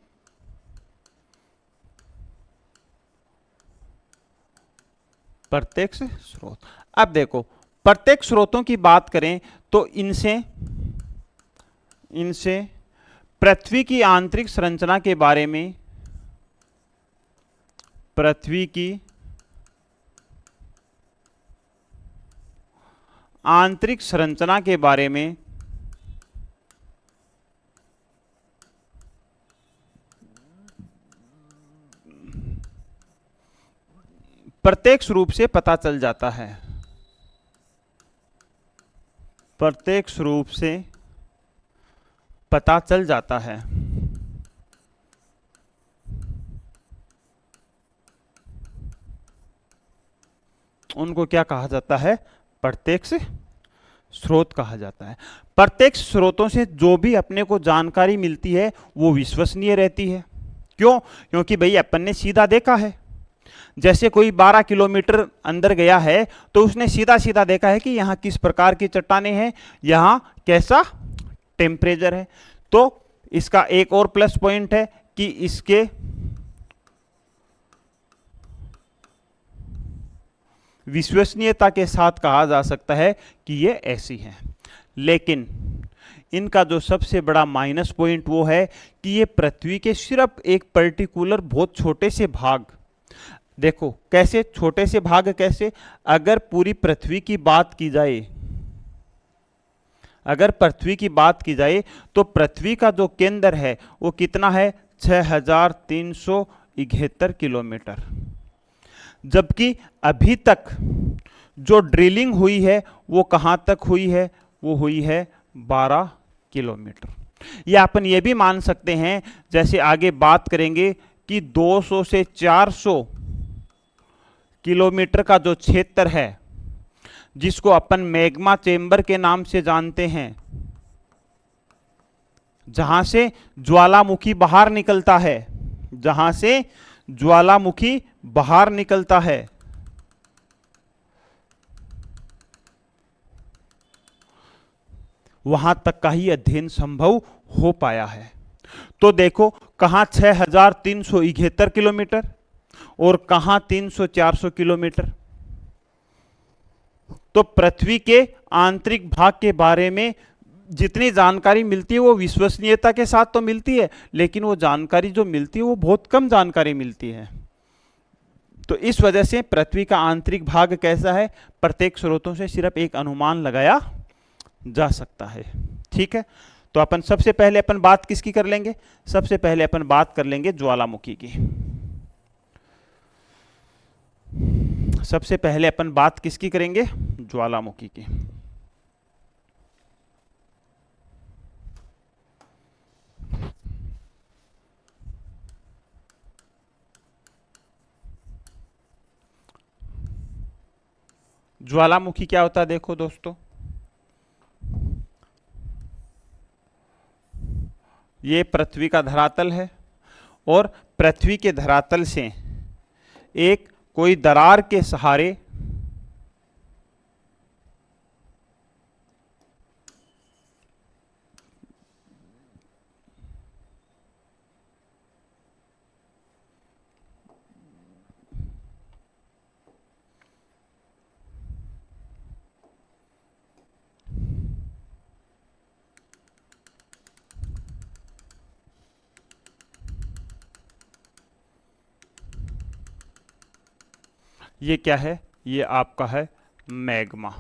प्रत्यक्ष स्रोत, अब देखो प्रत्यक्ष स्रोतों की बात करें तो इनसे पृथ्वी की आंतरिक संरचना के बारे में, पृथ्वी की आंतरिक संरचना के बारे में प्रत्यक्ष रूप से पता चल जाता है। प्रत्यक्ष रूप से पता चल जाता है। उनको क्या कहा जाता है, प्रत्यक्ष स्रोत कहा जाता है। प्रत्यक्ष स्रोतों से जो भी अपने को जानकारी मिलती है वो विश्वसनीय रहती है। क्यों? क्योंकि भाई अपन ने सीधा देखा है। जैसे कोई 12 किलोमीटर अंदर गया है तो उसने सीधा सीधा देखा है कि यहाँ किस प्रकार की चट्टानें हैं, यहाँ कैसा टेम्परेचर है। तो इसका एक और प्लस पॉइंट है कि इसके विश्वसनीयता के साथ कहा जा सकता है कि ये ऐसी हैं। लेकिन इनका जो सबसे बड़ा माइनस पॉइंट वो है कि ये पृथ्वी के सिर्फ एक पर्टिकुलर बहुत छोटे से भाग, देखो कैसे छोटे से भाग, कैसे, अगर पूरी पृथ्वी की बात की जाए, अगर पृथ्वी की बात की जाए तो पृथ्वी का जो केंद्र है वो कितना है, 6371 किलोमीटर। जबकि अभी तक जो ड्रिलिंग हुई है वो कहाँ तक हुई है, वो हुई है 12 किलोमीटर। या अपन ये भी मान सकते हैं, जैसे आगे बात करेंगे, कि 200 से 400 किलोमीटर का जो क्षेत्र है जिसको अपन मैग्मा चेंबर के नाम से जानते हैं, जहां से ज्वालामुखी बाहर निकलता है, जहां से ज्वालामुखी बाहर निकलता है, वहां तक का ही अध्ययन संभव हो पाया है। तो देखो कहां 6371 किलोमीटर और कहां 300-400 किलोमीटर। तो पृथ्वी के आंतरिक भाग के बारे में जितनी जानकारी मिलती है वो विश्वसनीयता के साथ तो मिलती है, लेकिन वो जानकारी जो मिलती है वो बहुत कम जानकारी मिलती है। तो इस वजह से पृथ्वी का आंतरिक भाग कैसा है, प्रत्येक स्रोतों से सिर्फ एक अनुमान लगाया जा सकता है। ठीक है, तो अपन सबसे पहले अपन बात किसकी कर लेंगे, सबसे पहले अपन बात कर लेंगे ज्वालामुखी की। सबसे पहले अपन बात किसकी करेंगे, ज्वालामुखी की। ज्वालामुखी क्या होता है देखो दोस्तों, ये पृथ्वी का धरातल है और पृथ्वी के धरातल से एक कोई दरार के सहारे ये क्या है, ये आपका है मैग्मा।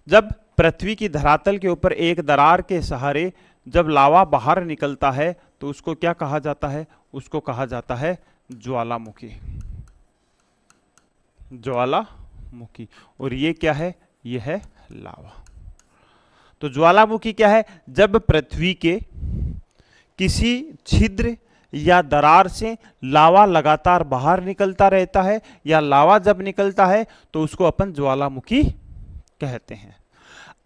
जब पृथ्वी की धरातल के ऊपर एक दरार के सहारे जब लावा बाहर निकलता है तो उसको क्या कहा जाता है, उसको कहा जाता है ज्वालामुखी, ज्वालामुखी। और ये क्या है, ये है लावा। तो ज्वालामुखी क्या है, जब पृथ्वी के किसी छिद्र या दरार से लावा लगातार बाहर निकलता रहता है या लावा जब निकलता है तो उसको अपन ज्वालामुखी कहते हैं।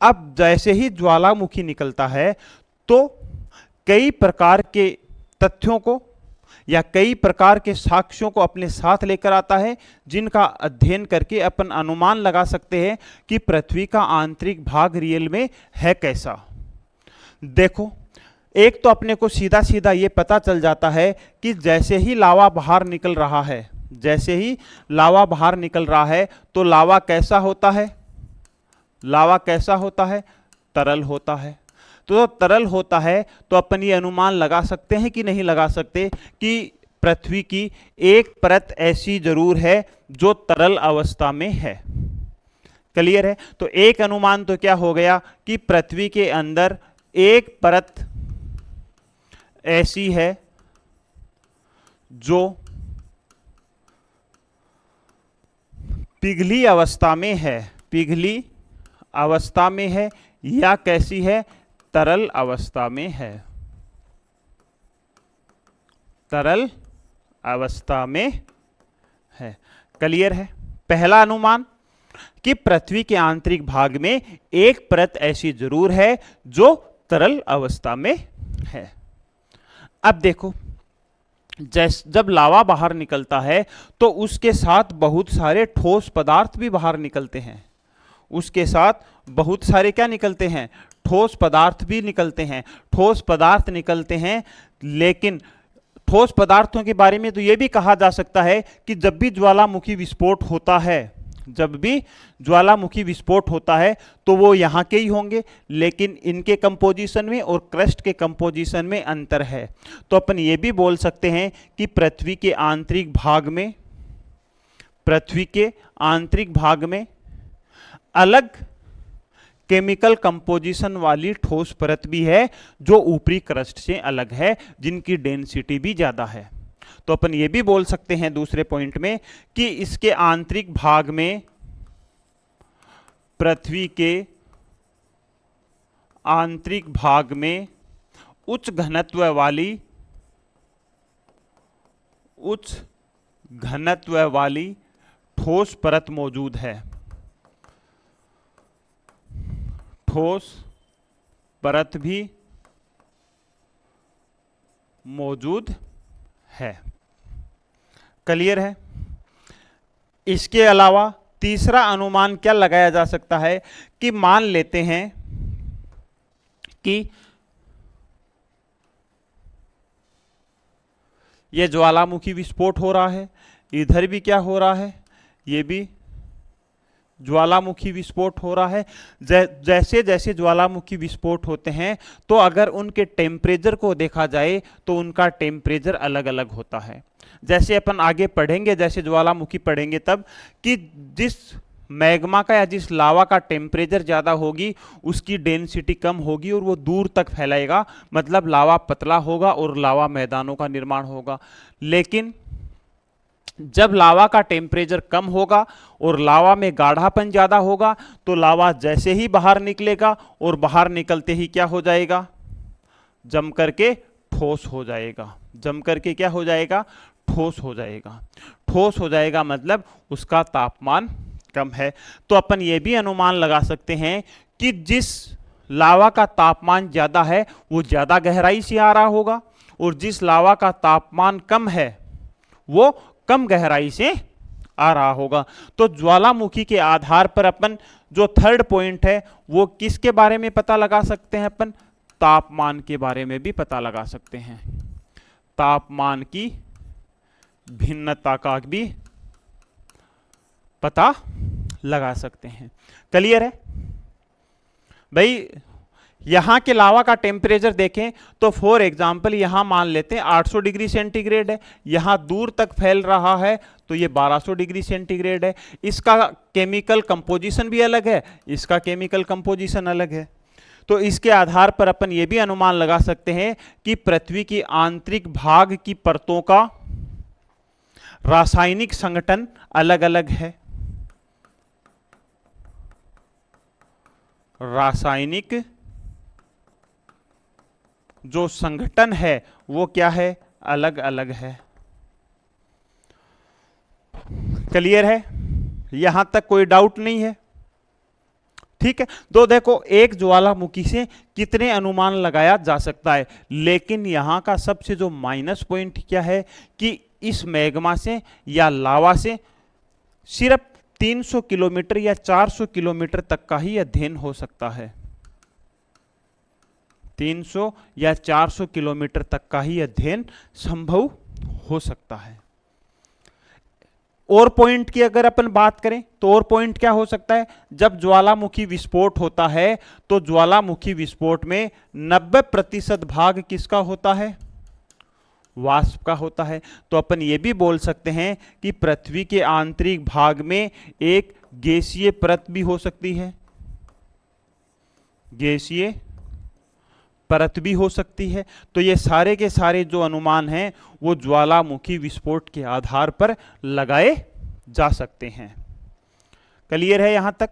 अब जैसे ही ज्वालामुखी निकलता है तो कई प्रकार के तथ्यों को या कई प्रकार के साक्ष्यों को अपने साथ लेकर आता है, जिनका अध्ययन करके अपन अनुमान लगा सकते हैं कि पृथ्वी का आंतरिक भाग रियल में है कैसा। देखो, एक तो अपने को सीधा सीधा ये पता चल जाता है कि जैसे ही लावा बाहर निकल रहा है, जैसे ही लावा बाहर निकल रहा है तो लावा कैसा होता है, लावा कैसा होता है, तरल होता है। तो तरल होता है तो अपन ये अनुमान लगा सकते हैं कि नहीं लगा सकते कि पृथ्वी की एक परत ऐसी जरूर है जो तरल अवस्था में है। क्लियर है? तो एक अनुमान तो क्या हो गया कि पृथ्वी के अंदर एक परत ऐसी है जो पिघली अवस्था में है, पिघली अवस्था में है या कैसी है, तरल अवस्था में है, तरल अवस्था में है। क्लियर है? पहला अनुमान कि पृथ्वी के आंतरिक भाग में एक परत ऐसी जरूर है जो तरल अवस्था में है। अब देखो, जब लावा बाहर निकलता है तो उसके साथ बहुत सारे ठोस पदार्थ भी बाहर निकलते हैं, उसके साथ बहुत सारे क्या निकलते हैं, ठोस पदार्थ भी निकलते हैं, ठोस पदार्थ निकलते हैं। लेकिन ठोस पदार्थों के बारे में तो यह भी कहा जा सकता है कि जब भी ज्वालामुखी विस्फोट होता है, जब भी ज्वालामुखी विस्फोट होता है तो वो यहाँ के ही होंगे, लेकिन इनके कंपोजिशन में और क्रस्ट के कंपोजिशन में अंतर है। तो अपन ये भी बोल सकते हैं कि पृथ्वी के आंतरिक भाग में, पृथ्वी के आंतरिक भाग में अलग केमिकल कंपोजिशन वाली ठोस परत भी है जो ऊपरी क्रस्ट से अलग है, जिनकी डेंसिटी भी ज्यादा है। तो अपन ये भी बोल सकते हैं दूसरे पॉइंट में कि इसके आंतरिक भाग में, पृथ्वी के आंतरिक भाग में उच्च घनत्व वाली ठोस परत मौजूद है, ठोस परत भी मौजूद है। क्लियर है? इसके अलावा तीसरा अनुमान क्या लगाया जा सकता है कि मान लेते हैं कि यह ज्वालामुखी विस्फोट हो रहा है, इधर भी क्या हो रहा है, ये भी ज्वालामुखी विस्फोट हो रहा है। जैसे जैसे ज्वालामुखी विस्फोट होते हैं तो अगर उनके टेम्परेचर को देखा जाए तो उनका टेम्परेचर अलग अलग होता है। जैसे अपन आगे पढ़ेंगे, जैसे ज्वालामुखी पढ़ेंगे तब, कि जिस मैग्मा का या जिस लावा का टेम्परेचर ज़्यादा होगी उसकी डेंसिटी कम होगी और वो दूर तक फैलाएगा, मतलब लावा पतला होगा और लावा मैदानों का निर्माण होगा। लेकिन जब लावा का टेम्परेचर कम होगा और लावा में गाढ़ापन ज़्यादा होगा तो लावा जैसे ही बाहर निकलेगा और बाहर निकलते ही क्या हो जाएगा, जम करके ठोस हो जाएगा, जम करके क्या हो जाएगा, ठोस हो जाएगा। ठोस हो जाएगा, मतलब उसका तापमान कम है। तो अपन ये भी अनुमान लगा सकते हैं कि जिस लावा का तापमान ज्यादा है वो ज्यादा गहराई से आ रहा होगा, और जिस लावा का तापमान कम है वो कम गहराई से आ रहा होगा। तो ज्वालामुखी के आधार पर अपन जो थर्ड पॉइंट है वो किसके बारे में पता लगा सकते हैं, अपन तापमान के बारे में भी पता लगा सकते हैं। तापमान की भिन्नता का भी पता लगा सकते हैं। क्लियर है भाई? यहां के लावा का टेम्परेचर देखें तो फॉर एग्जांपल यहां मान लेते हैं 800 डिग्री सेंटीग्रेड है, यहां दूर तक फैल रहा है तो ये 1200 डिग्री सेंटीग्रेड है। इसका केमिकल कंपोजिशन भी अलग है, इसका केमिकल कंपोजिशन अलग है। तो इसके आधार पर अपन ये भी अनुमान लगा सकते हैं कि पृथ्वी की आंतरिक भाग की परतों का रासायनिक संगठन अलग अलग है। रासायनिक जो संगठन है वो क्या है, अलग अलग है। क्लियर है? यहां तक कोई डाउट नहीं है? ठीक है। तो देखो एक ज्वालामुखी से कितने अनुमान लगाया जा सकता है, लेकिन यहां का सबसे जो माइनस पॉइंट क्या है कि इस मैग्मा से या लावा से सिर्फ 300 किलोमीटर या 400 किलोमीटर तक का ही अध्ययन हो सकता है। 300 या 400 किलोमीटर तक का ही अध्ययन संभव हो सकता है। और पॉइंट की अगर अपन बात करें तो और पॉइंट क्या हो सकता है, जब ज्वालामुखी विस्फोट होता है तो ज्वालामुखी विस्फोट में 90% भाग किसका होता है, वाष्प का होता है। तो अपन ये भी बोल सकते हैं कि पृथ्वी के आंतरिक भाग में एक गैसीय परत भी हो सकती है, गैसीय परत भी हो सकती है। तो ये सारे के सारे जो अनुमान हैं वो ज्वालामुखी विस्फोट के आधार पर लगाए जा सकते हैं। क्लियर है यहां तक?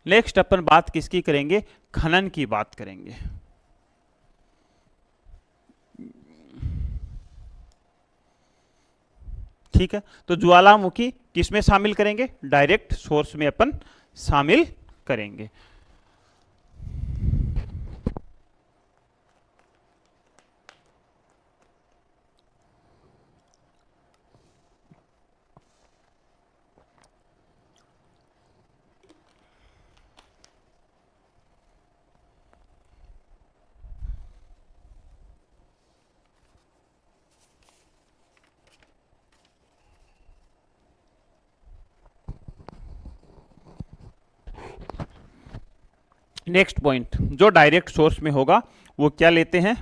नेक्स्ट अपन बात किसकी करेंगे, खनन की बात करेंगे। ठीक है। तो ज्वालामुखी किसमें शामिल करेंगे, डायरेक्ट सोर्स में अपन शामिल करेंगे। नेक्स्ट पॉइंट जो डायरेक्ट सोर्स में होगा वो क्या लेते हैं,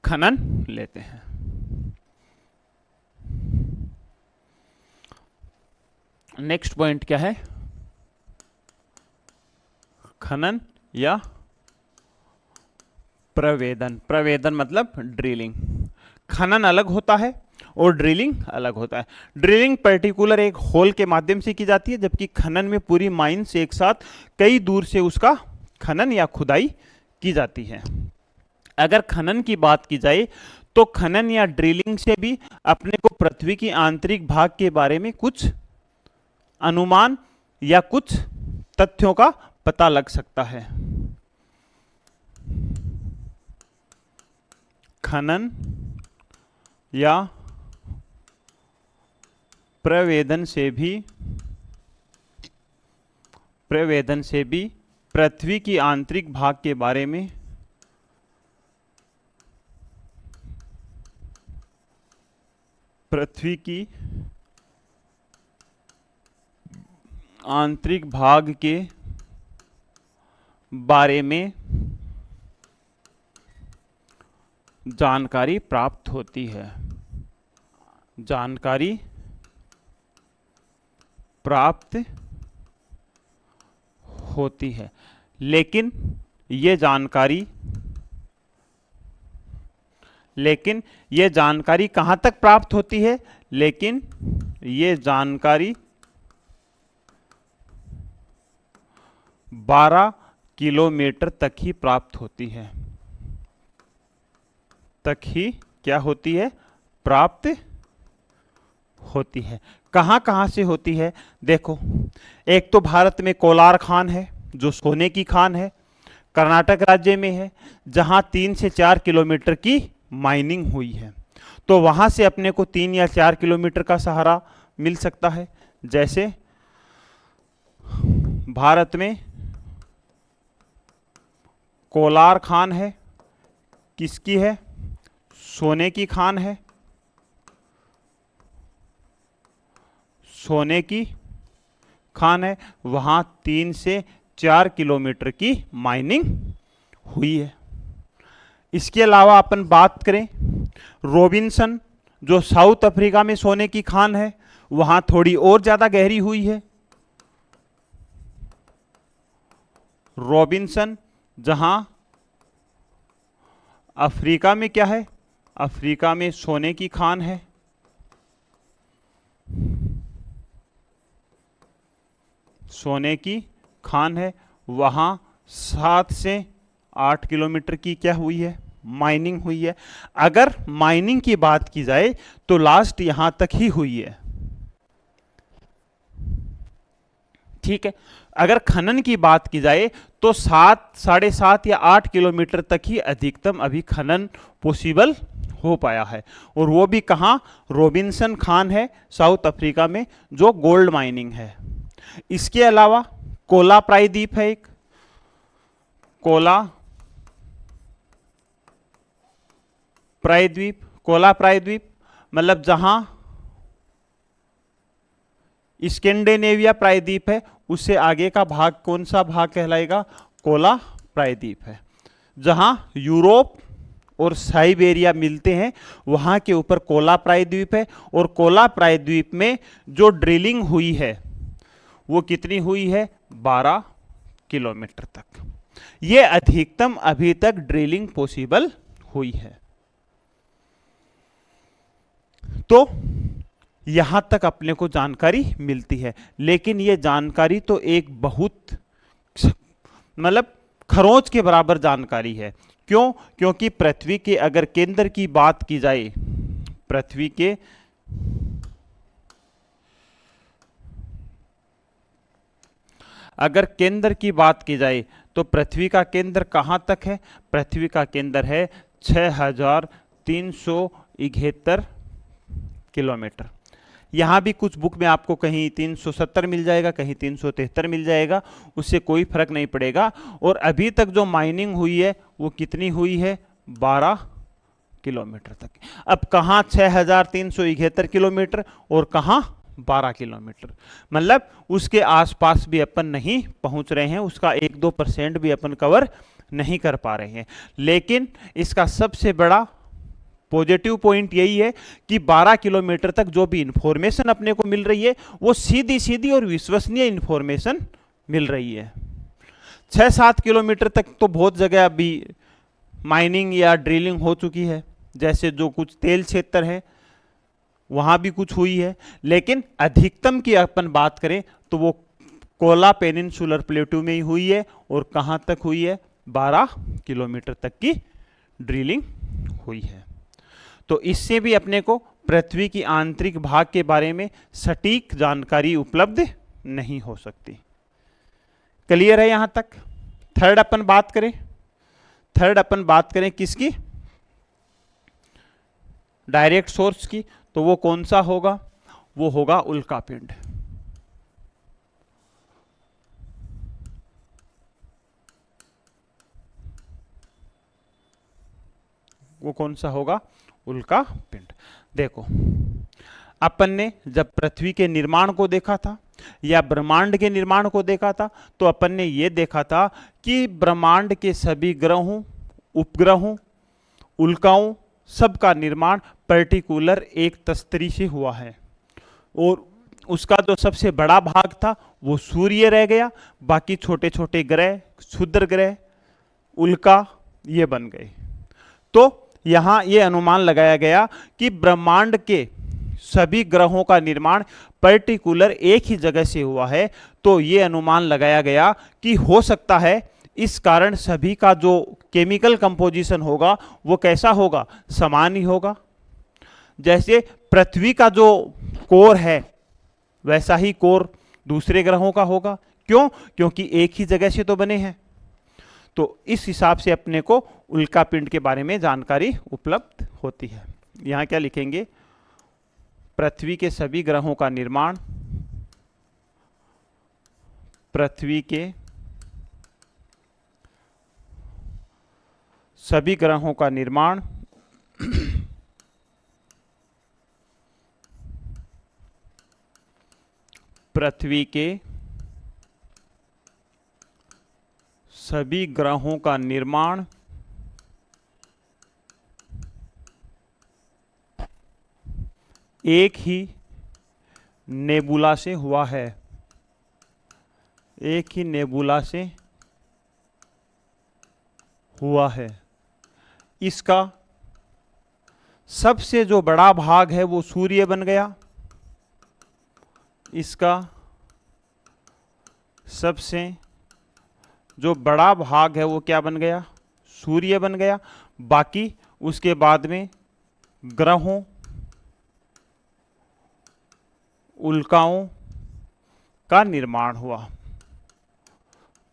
खनन लेते हैं। नेक्स्ट पॉइंट क्या है, खनन या प्रवेदन। प्रवेदन मतलब ड्रिलिंग। खनन अलग होता है और ड्रिलिंग अलग होता है। ड्रिलिंग पर्टिकुलर एक होल के माध्यम से की जाती है, जबकि खनन में पूरी माइन से एक साथ कई दूर से उसका खनन या खुदाई की जाती है। अगर खनन की बात की जाए तो खनन या ड्रिलिंग से भी अपने को पृथ्वी की आंतरिक भाग के बारे में कुछ अनुमान या कुछ तथ्यों का पता लग सकता है। खनन या प्रवेदन से भी पृथ्वी की आंतरिक भाग के बारे में पृथ्वी की आंतरिक भाग के बारे में जानकारी प्राप्त होती है। जानकारी प्राप्त होती है, लेकिन ये जानकारी कहाँ तक प्राप्त होती है, लेकिन ये जानकारी 12 किलोमीटर तक ही प्राप्त होती है, तक ही क्या होती है, प्राप्त होती है। कहां कहां से होती है? देखो, एक तो भारत में कोलार खान है जो सोने की खान है, कर्नाटक राज्य में है जहां 3 से 4 किलोमीटर की माइनिंग हुई है। तो वहां से अपने को 3 या 4 किलोमीटर का सहारा मिल सकता है। जैसे भारत में कोलार खान है, किसकी है? सोने की खान है, सोने की खान है, वहां 3 से 4 किलोमीटर की माइनिंग हुई है। इसके अलावा अपन बात करें रॉबिन्सन जो साउथ अफ्रीका में सोने की खान है, वहां थोड़ी और ज्यादा गहरी हुई है। रॉबिन्सन जहां अफ्रीका में क्या है, अफ्रीका में सोने की खान है, सोने की खान है, वहां 7 से 8 किलोमीटर की क्या हुई है, माइनिंग हुई है। अगर माइनिंग की बात की जाए तो लास्ट यहां तक ही हुई है, ठीक है। अगर खनन की बात की जाए तो 7, 7.5 या 8 किलोमीटर तक ही अधिकतम अभी खनन पॉसिबल हो पाया है, और वो भी कहां? रॉबिन्सन खान है साउथ अफ्रीका में जो गोल्ड माइनिंग है। इसके अलावा कोला प्रायद्वीप है एक, कोला प्रायद्वीप, कोला प्रायद्वीप मतलब जहां स्कैंडिनेविया प्रायद्वीप है उससे आगे का भाग कौन सा भाग कहलाएगा? कोला प्रायद्वीप है। जहां यूरोप और साइबेरिया मिलते हैं वहां के ऊपर कोला प्रायद्वीप है, और कोला प्रायद्वीप में जो ड्रिलिंग हुई है वो कितनी हुई है? 12 किलोमीटर तक। ये अधिकतम अभी तक ड्रिलिंग पॉसिबल हुई है। तो यहां तक अपने को जानकारी मिलती है, लेकिन ये जानकारी तो एक बहुत मतलब खरोंच के बराबर जानकारी है। क्यों? क्योंकि पृथ्वी के अगर केंद्र की बात की जाए, पृथ्वी के अगर केंद्र की बात की जाए तो पृथ्वी का केंद्र कहां तक है? पृथ्वी का केंद्र है 6371 किलोमीटर। यहां भी कुछ बुक में आपको कहीं 370 मिल जाएगा, कहीं 373 मिल जाएगा, उससे कोई फर्क नहीं पड़ेगा। और अभी तक जो माइनिंग हुई है वो कितनी हुई है? 12 किलोमीटर तक। अब कहां 6371 किलोमीटर और कहां 12 किलोमीटर, मतलब उसके आसपास भी अपन नहीं पहुंच रहे हैं, उसका 1-2% भी अपन कवर नहीं कर पा रहे हैं। लेकिन इसका सबसे बड़ा पॉजिटिव पॉइंट यही है कि 12 किलोमीटर तक जो भी इंफॉर्मेशन अपने को मिल रही है वो सीधी सीधी और विश्वसनीय इंफॉर्मेशन मिल रही है। 6-7 किलोमीटर तक तो बहुत जगह अभी माइनिंग या ड्रिलिंग हो चुकी है, जैसे जो कुछ तेल क्षेत्र है वहां भी कुछ हुई है। लेकिन अधिकतम की अपन बात करें तो वो कोला पेनिनसुलर प्लेटू में ही हुई है, और कहां तक हुई है? 12 किलोमीटर तक की ड्रिलिंग हुई है। तो इससे भी अपने को पृथ्वी की आंतरिक भाग के बारे में सटीक जानकारी उपलब्ध नहीं हो सकती। क्लियर है यहां तक? थर्ड अपन बात करें किसकी? डायरेक्ट सोर्स की। तो वो कौन सा होगा? वो होगा उल्कापिंड। वो कौन सा होगा? उल्कापिंड। देखो, अपन ने जब पृथ्वी के निर्माण को देखा था या ब्रह्मांड के निर्माण को देखा था तो अपन ने ये देखा था कि ब्रह्मांड के सभी ग्रहों, उपग्रहों, उल्काओं सबका निर्माण पर्टिकुलर एक तस्तरी से हुआ है, और उसका जो सबसे बड़ा भाग था वो सूर्य रह गया, बाकी छोटे छोटे ग्रह, क्षुद्र ग्रह, उल्का ये बन गए। तो यहां ये अनुमान लगाया गया कि ब्रह्मांड के सभी ग्रहों का निर्माण पर्टिकुलर एक ही जगह से हुआ है, तो ये अनुमान लगाया गया कि हो सकता है इस कारण सभी का जो केमिकल कंपोजिशन होगा वो कैसा होगा, समान ही होगा। जैसे पृथ्वी का जो कोर है वैसा ही कोर दूसरे ग्रहों का होगा। क्यों? क्योंकि एक ही जगह से तो बने हैं। तो इस हिसाब से अपने को उल्कापिंड के बारे में जानकारी उपलब्ध होती है। यहां क्या लिखेंगे, पृथ्वी के सभी ग्रहों का निर्माण, पृथ्वी के सभी ग्रहों का निर्माण पृथ्वी के सभी ग्रहों का निर्माण एक ही नेबुला से हुआ है, एक ही नेबुला से हुआ है। इसका सबसे जो बड़ा भाग है वो सूर्य बन गया, इसका सबसे जो बड़ा भाग है वो क्या बन गया, सूर्य बन गया। बाकी उसके बाद में ग्रहों, उल्काओं का निर्माण हुआ।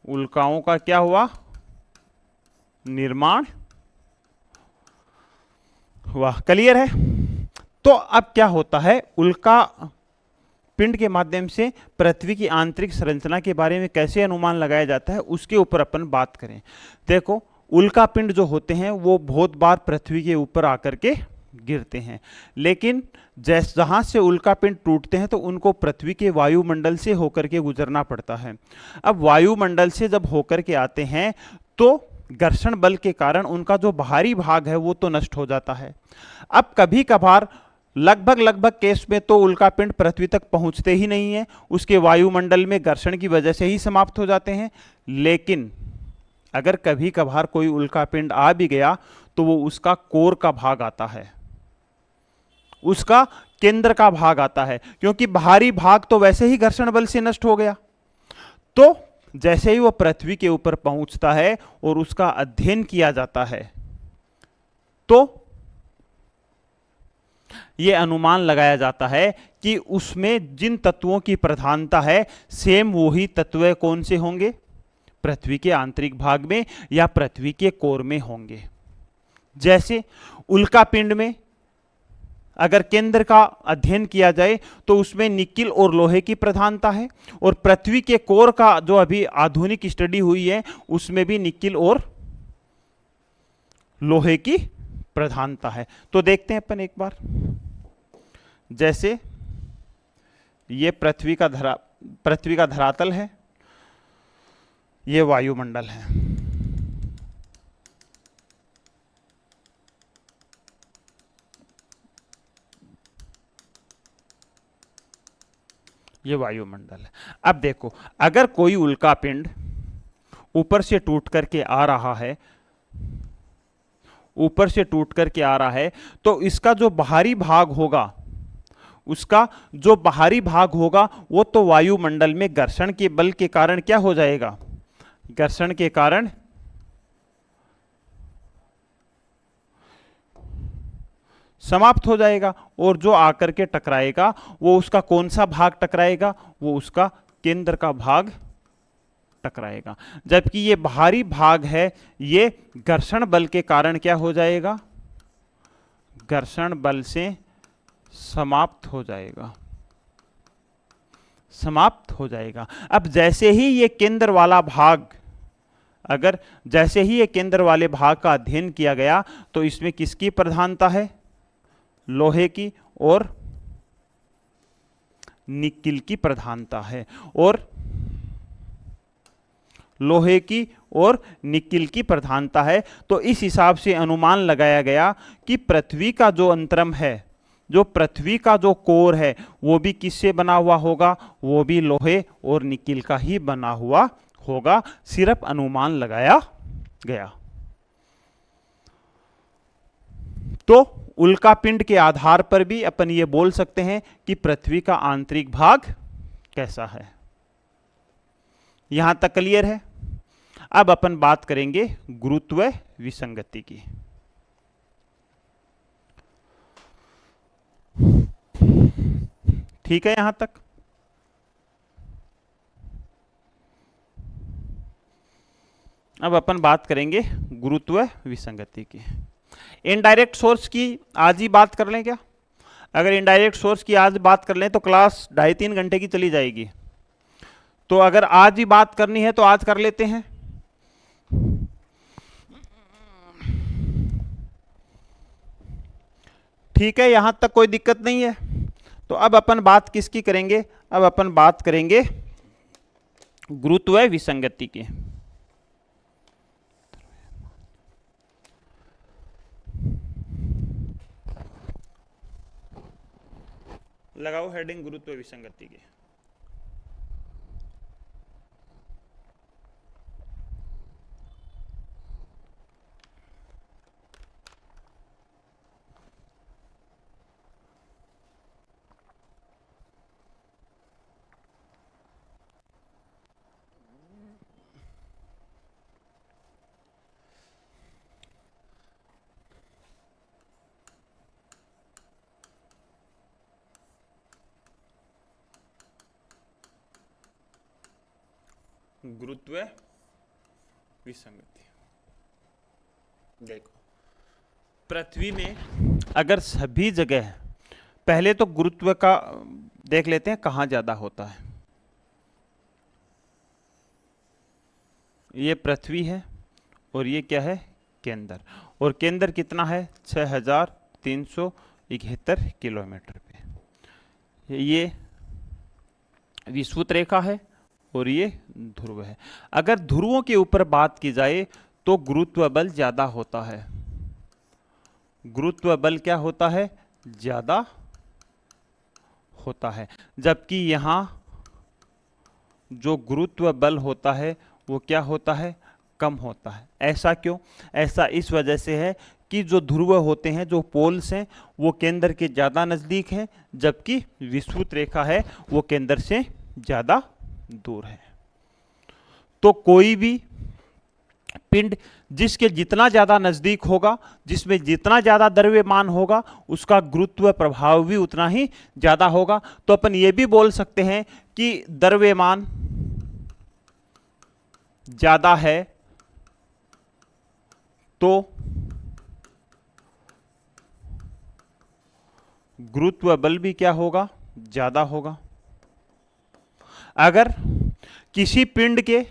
उल्काओं का क्या हुआ, निर्माण हुआ। क्लियर है? तो अब क्या होता है, उल्का पिंड के माध्यम से पृथ्वी की आंतरिक संरचना के बारे में कैसे अनुमान लगाया जाता है उसके ऊपर अपन बात करें। देखो, उल्का पिंड जो होते हैं वो बहुत बार पृथ्वी के ऊपर आकर के गिरते हैं, लेकिन जहां से उल्का पिंड टूटते हैं तो उनको पृथ्वी के वायुमंडल से होकर के गुजरना पड़ता है। अब वायुमंडल से जब होकर के आते हैं तो घर्षण बल के कारण उनका जो बाहरी भाग है वो तो नष्ट हो जाता है। अब कभी कभार लगभग केस में तो उल्का पिंड पृथ्वी तक पहुंचते ही नहीं है, उसके वायुमंडल में घर्षण की वजह से ही समाप्त हो जाते हैं। लेकिन अगर कभी कभार कोई उल्का पिंड आ भी गया तो वो उसका कोर का भाग आता है, उसका केंद्र का भाग आता है, क्योंकि बाहरी भाग तो वैसे ही घर्षण बल से नष्ट हो गया। तो जैसे ही वो पृथ्वी के ऊपर पहुंचता है और उसका अध्ययन किया जाता है तो यह अनुमान लगाया जाता है कि उसमें जिन तत्वों की प्रधानता है सेम वही तत्व कौन से होंगे, पृथ्वी के आंतरिक भाग में या पृथ्वी के कोर में होंगे। जैसे उल्का पिंड में अगर केंद्र का अध्ययन किया जाए तो उसमें निकिल और लोहे की प्रधानता है, और पृथ्वी के कोर का जो अभी आधुनिक स्टडी हुई है उसमें भी निकिल और लोहे की प्रधानता है। तो देखते हैं अपन एक बार। जैसे ये पृथ्वी का धरातल है, ये वायुमंडल है। ये वायुमंडल है। अब देखो, अगर कोई उल्का पिंड ऊपर से टूट करके आ रहा है, ऊपर से टूट करके आ रहा है, तो इसका जो बाहरी भाग होगा, उसका जो बाहरी भाग होगा वो तो वायुमंडल में घर्षण के बल के कारण क्या हो जाएगा, घर्षण के कारण समाप्त हो जाएगा, और जो आकर के टकराएगा वो उसका कौन सा भाग टकराएगा, वो उसका केंद्र का भाग टकराएगा। जबकि ये बाहरी भाग है ये घर्षण बल के कारण क्या हो जाएगा, घर्षण बल से समाप्त हो जाएगा, समाप्त हो जाएगा। अब जैसे ही ये केंद्र वाला भाग, अगर जैसे ही ये केंद्र वाले भाग का अध्ययन किया गया तो इसमें किसकी प्रधानता है, लोहे की और निकिल की प्रधानता है, और लोहे की और निकिल की प्रधानता है। तो इस हिसाब से अनुमान लगाया गया कि पृथ्वी का जो अंतरम है, जो पृथ्वी का जो कोर है वो भी किससे बना हुआ होगा, वो भी लोहे और निकिल का ही बना हुआ होगा। सिर्फ अनुमान लगाया गया। तो उल्का पिंड के आधार पर भी अपन ये बोल सकते हैं कि पृथ्वी का आंतरिक भाग कैसा है। यहां तक क्लियर है। अब अपन बात करेंगे गुरुत्व विसंगति की। ठीक है यहां तक। अब अपन बात करेंगे गुरुत्व विसंगति की। इनडायरेक्ट सोर्स की आज ही बात कर लें क्या? अगर इनडायरेक्ट सोर्स की आज बात कर लें तो क्लास 2.5-3 घंटे की चली जाएगी। तो अगर आज ही बात करनी है तो आज कर लेते हैं। ठीक है, यहां तक कोई दिक्कत नहीं है। तो अब अपन बात किसकी करेंगे? अब अपन बात करेंगे गुरुत्व विसंगति की। लगाओ हेडिंग गुरुत्व विसंगति की। गुरुत्व विसंगति। देखो, पृथ्वी में अगर सभी जगह, पहले तो गुरुत्व का देख लेते हैं कहाँ ज्यादा होता है। ये पृथ्वी है और ये क्या है? केंद्र। और केंद्र कितना है? 6371 किलोमीटर पे। ये विषुवत रेखा है और ये ध्रुव है। अगर ध्रुवों के ऊपर बात की जाए तो गुरुत्व बल ज्यादा होता है। गुरुत्व बल क्या होता है? ज्यादा होता है। जबकि यहां जो गुरुत्व बल होता है वो क्या होता है? कम होता है। ऐसा क्यों? ऐसा इस वजह से है कि जो ध्रुव होते हैं, जो पोल्स हैं, वो केंद्र के ज्यादा नजदीक हैं, जबकि विषुवत रेखा है वो केंद्र से ज्यादा दूर है। तो कोई भी पिंड जिसके जितना ज्यादा नजदीक होगा, जिसमें जितना ज्यादा द्रव्यमान होगा, उसका गुरुत्व प्रभाव भी उतना ही ज्यादा होगा। तो अपन ये भी बोल सकते हैं कि द्रव्यमान ज्यादा है तो गुरुत्व बल भी क्या होगा? ज्यादा होगा। अगर किसी पिंड के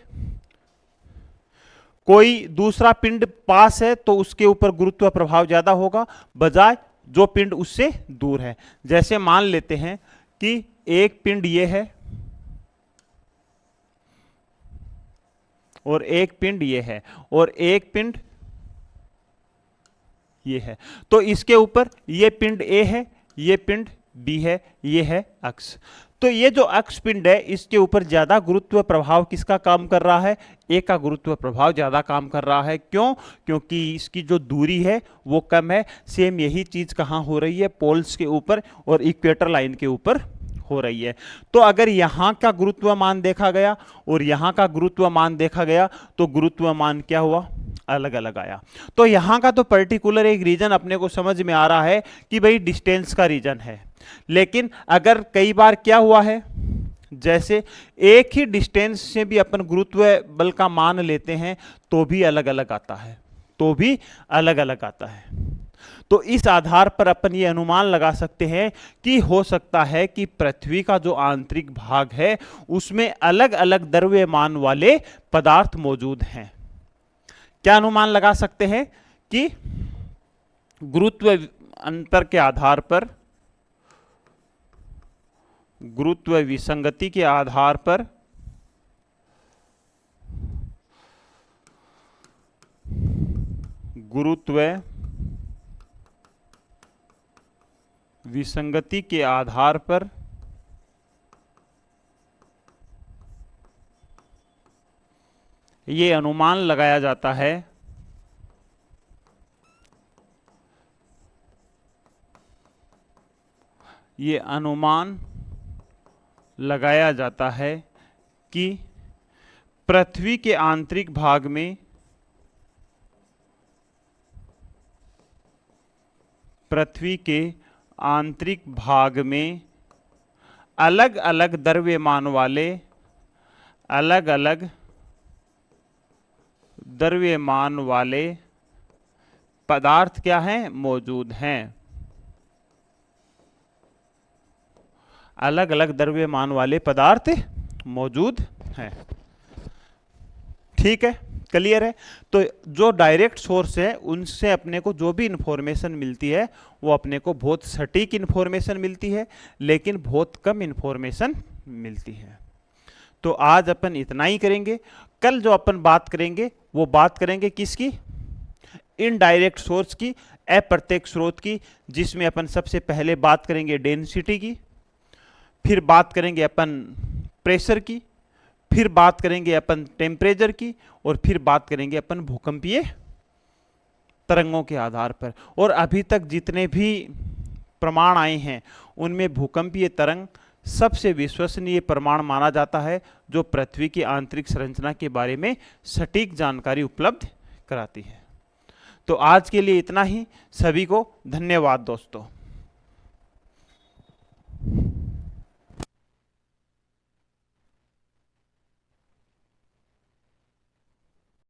कोई दूसरा पिंड पास है तो उसके ऊपर गुरुत्व प्रभाव ज्यादा होगा बजाय जो पिंड उससे दूर है। जैसे मान लेते हैं कि एक पिंड ये है और एक पिंड ये है और एक पिंड ये है। तो इसके ऊपर ये पिंड ए है, ये पिंड बी है, ये है अक्ष। तो ये जो अक्ष पिंड है इसके ऊपर ज्यादा गुरुत्व प्रभाव किसका काम कर रहा है? ए का गुरुत्व प्रभाव ज्यादा काम कर रहा है। क्यों? क्योंकि इसकी जो दूरी है वो कम है। सेम यही चीज कहां हो रही है? पोल्स के ऊपर और इक्वेटर लाइन के ऊपर हो रही है। तो अगर यहां का गुरुत्व मान देखा गया और यहां का गुरुत्व मान देखा गया तो गुरुत्व मान क्या हुआ? अलग अलग आया। तो यहां का तो पर्टिकुलर एक रीजन अपने को समझ में आ रहा है कि भाई डिस्टेंस का रीजन है। लेकिन अगर कई बार क्या हुआ है, जैसे एक ही डिस्टेंस से भी अपन गुरुत्व बल का मान लेते हैं तो भी अलग अलग आता है, तो भी अलग अलग आता है। तो इस आधार पर अपन ये अनुमान लगा सकते हैं कि हो सकता है कि पृथ्वी का जो आंतरिक भाग है उसमें अलग अलग द्रव्यमान वाले पदार्थ मौजूद हैं। क्या अनुमान लगा सकते हैं? कि गुरुत्व अंतर के आधार पर, गुरुत्व विसंगति के आधार पर गुरुत्व विसंगति के आधार पर ये अनुमान लगाया जाता है ये अनुमान लगाया जाता है कि पृथ्वी के आंतरिक भाग में अलग अलग द्रव्यमान वाले पदार्थ क्या हैं? मौजूद हैं। अलग अलग द्रव्यमान वाले पदार्थ मौजूद हैं। ठीक है, क्लियर है। तो जो डायरेक्ट सोर्स है उनसे अपने को जो भी इंफॉर्मेशन मिलती है वो अपने को बहुत सटीक इंफॉर्मेशन मिलती है, लेकिन बहुत कम इंफॉर्मेशन मिलती है। तो आज अपन इतना ही करेंगे। कल जो अपन बात करेंगे वो बात करेंगे किसकी? इनडायरेक्ट सोर्स की, अप्रत्यक्ष स्रोत की, जिसमें अपन सबसे पहले बात करेंगे डेंसिटी की, फिर बात करेंगे अपन प्रेशर की, फिर बात करेंगे अपन टेम्परेचर की, और फिर बात करेंगे अपन भूकंपीय तरंगों के आधार पर। और अभी तक जितने भी प्रमाण आए हैं उनमें भूकंपीय तरंग सबसे विश्वसनीय प्रमाण माना जाता है, जो पृथ्वी की आंतरिक संरचना के बारे में सटीक जानकारी उपलब्ध कराती है। तो आज के लिए इतना ही। सभी को धन्यवाद दोस्तों।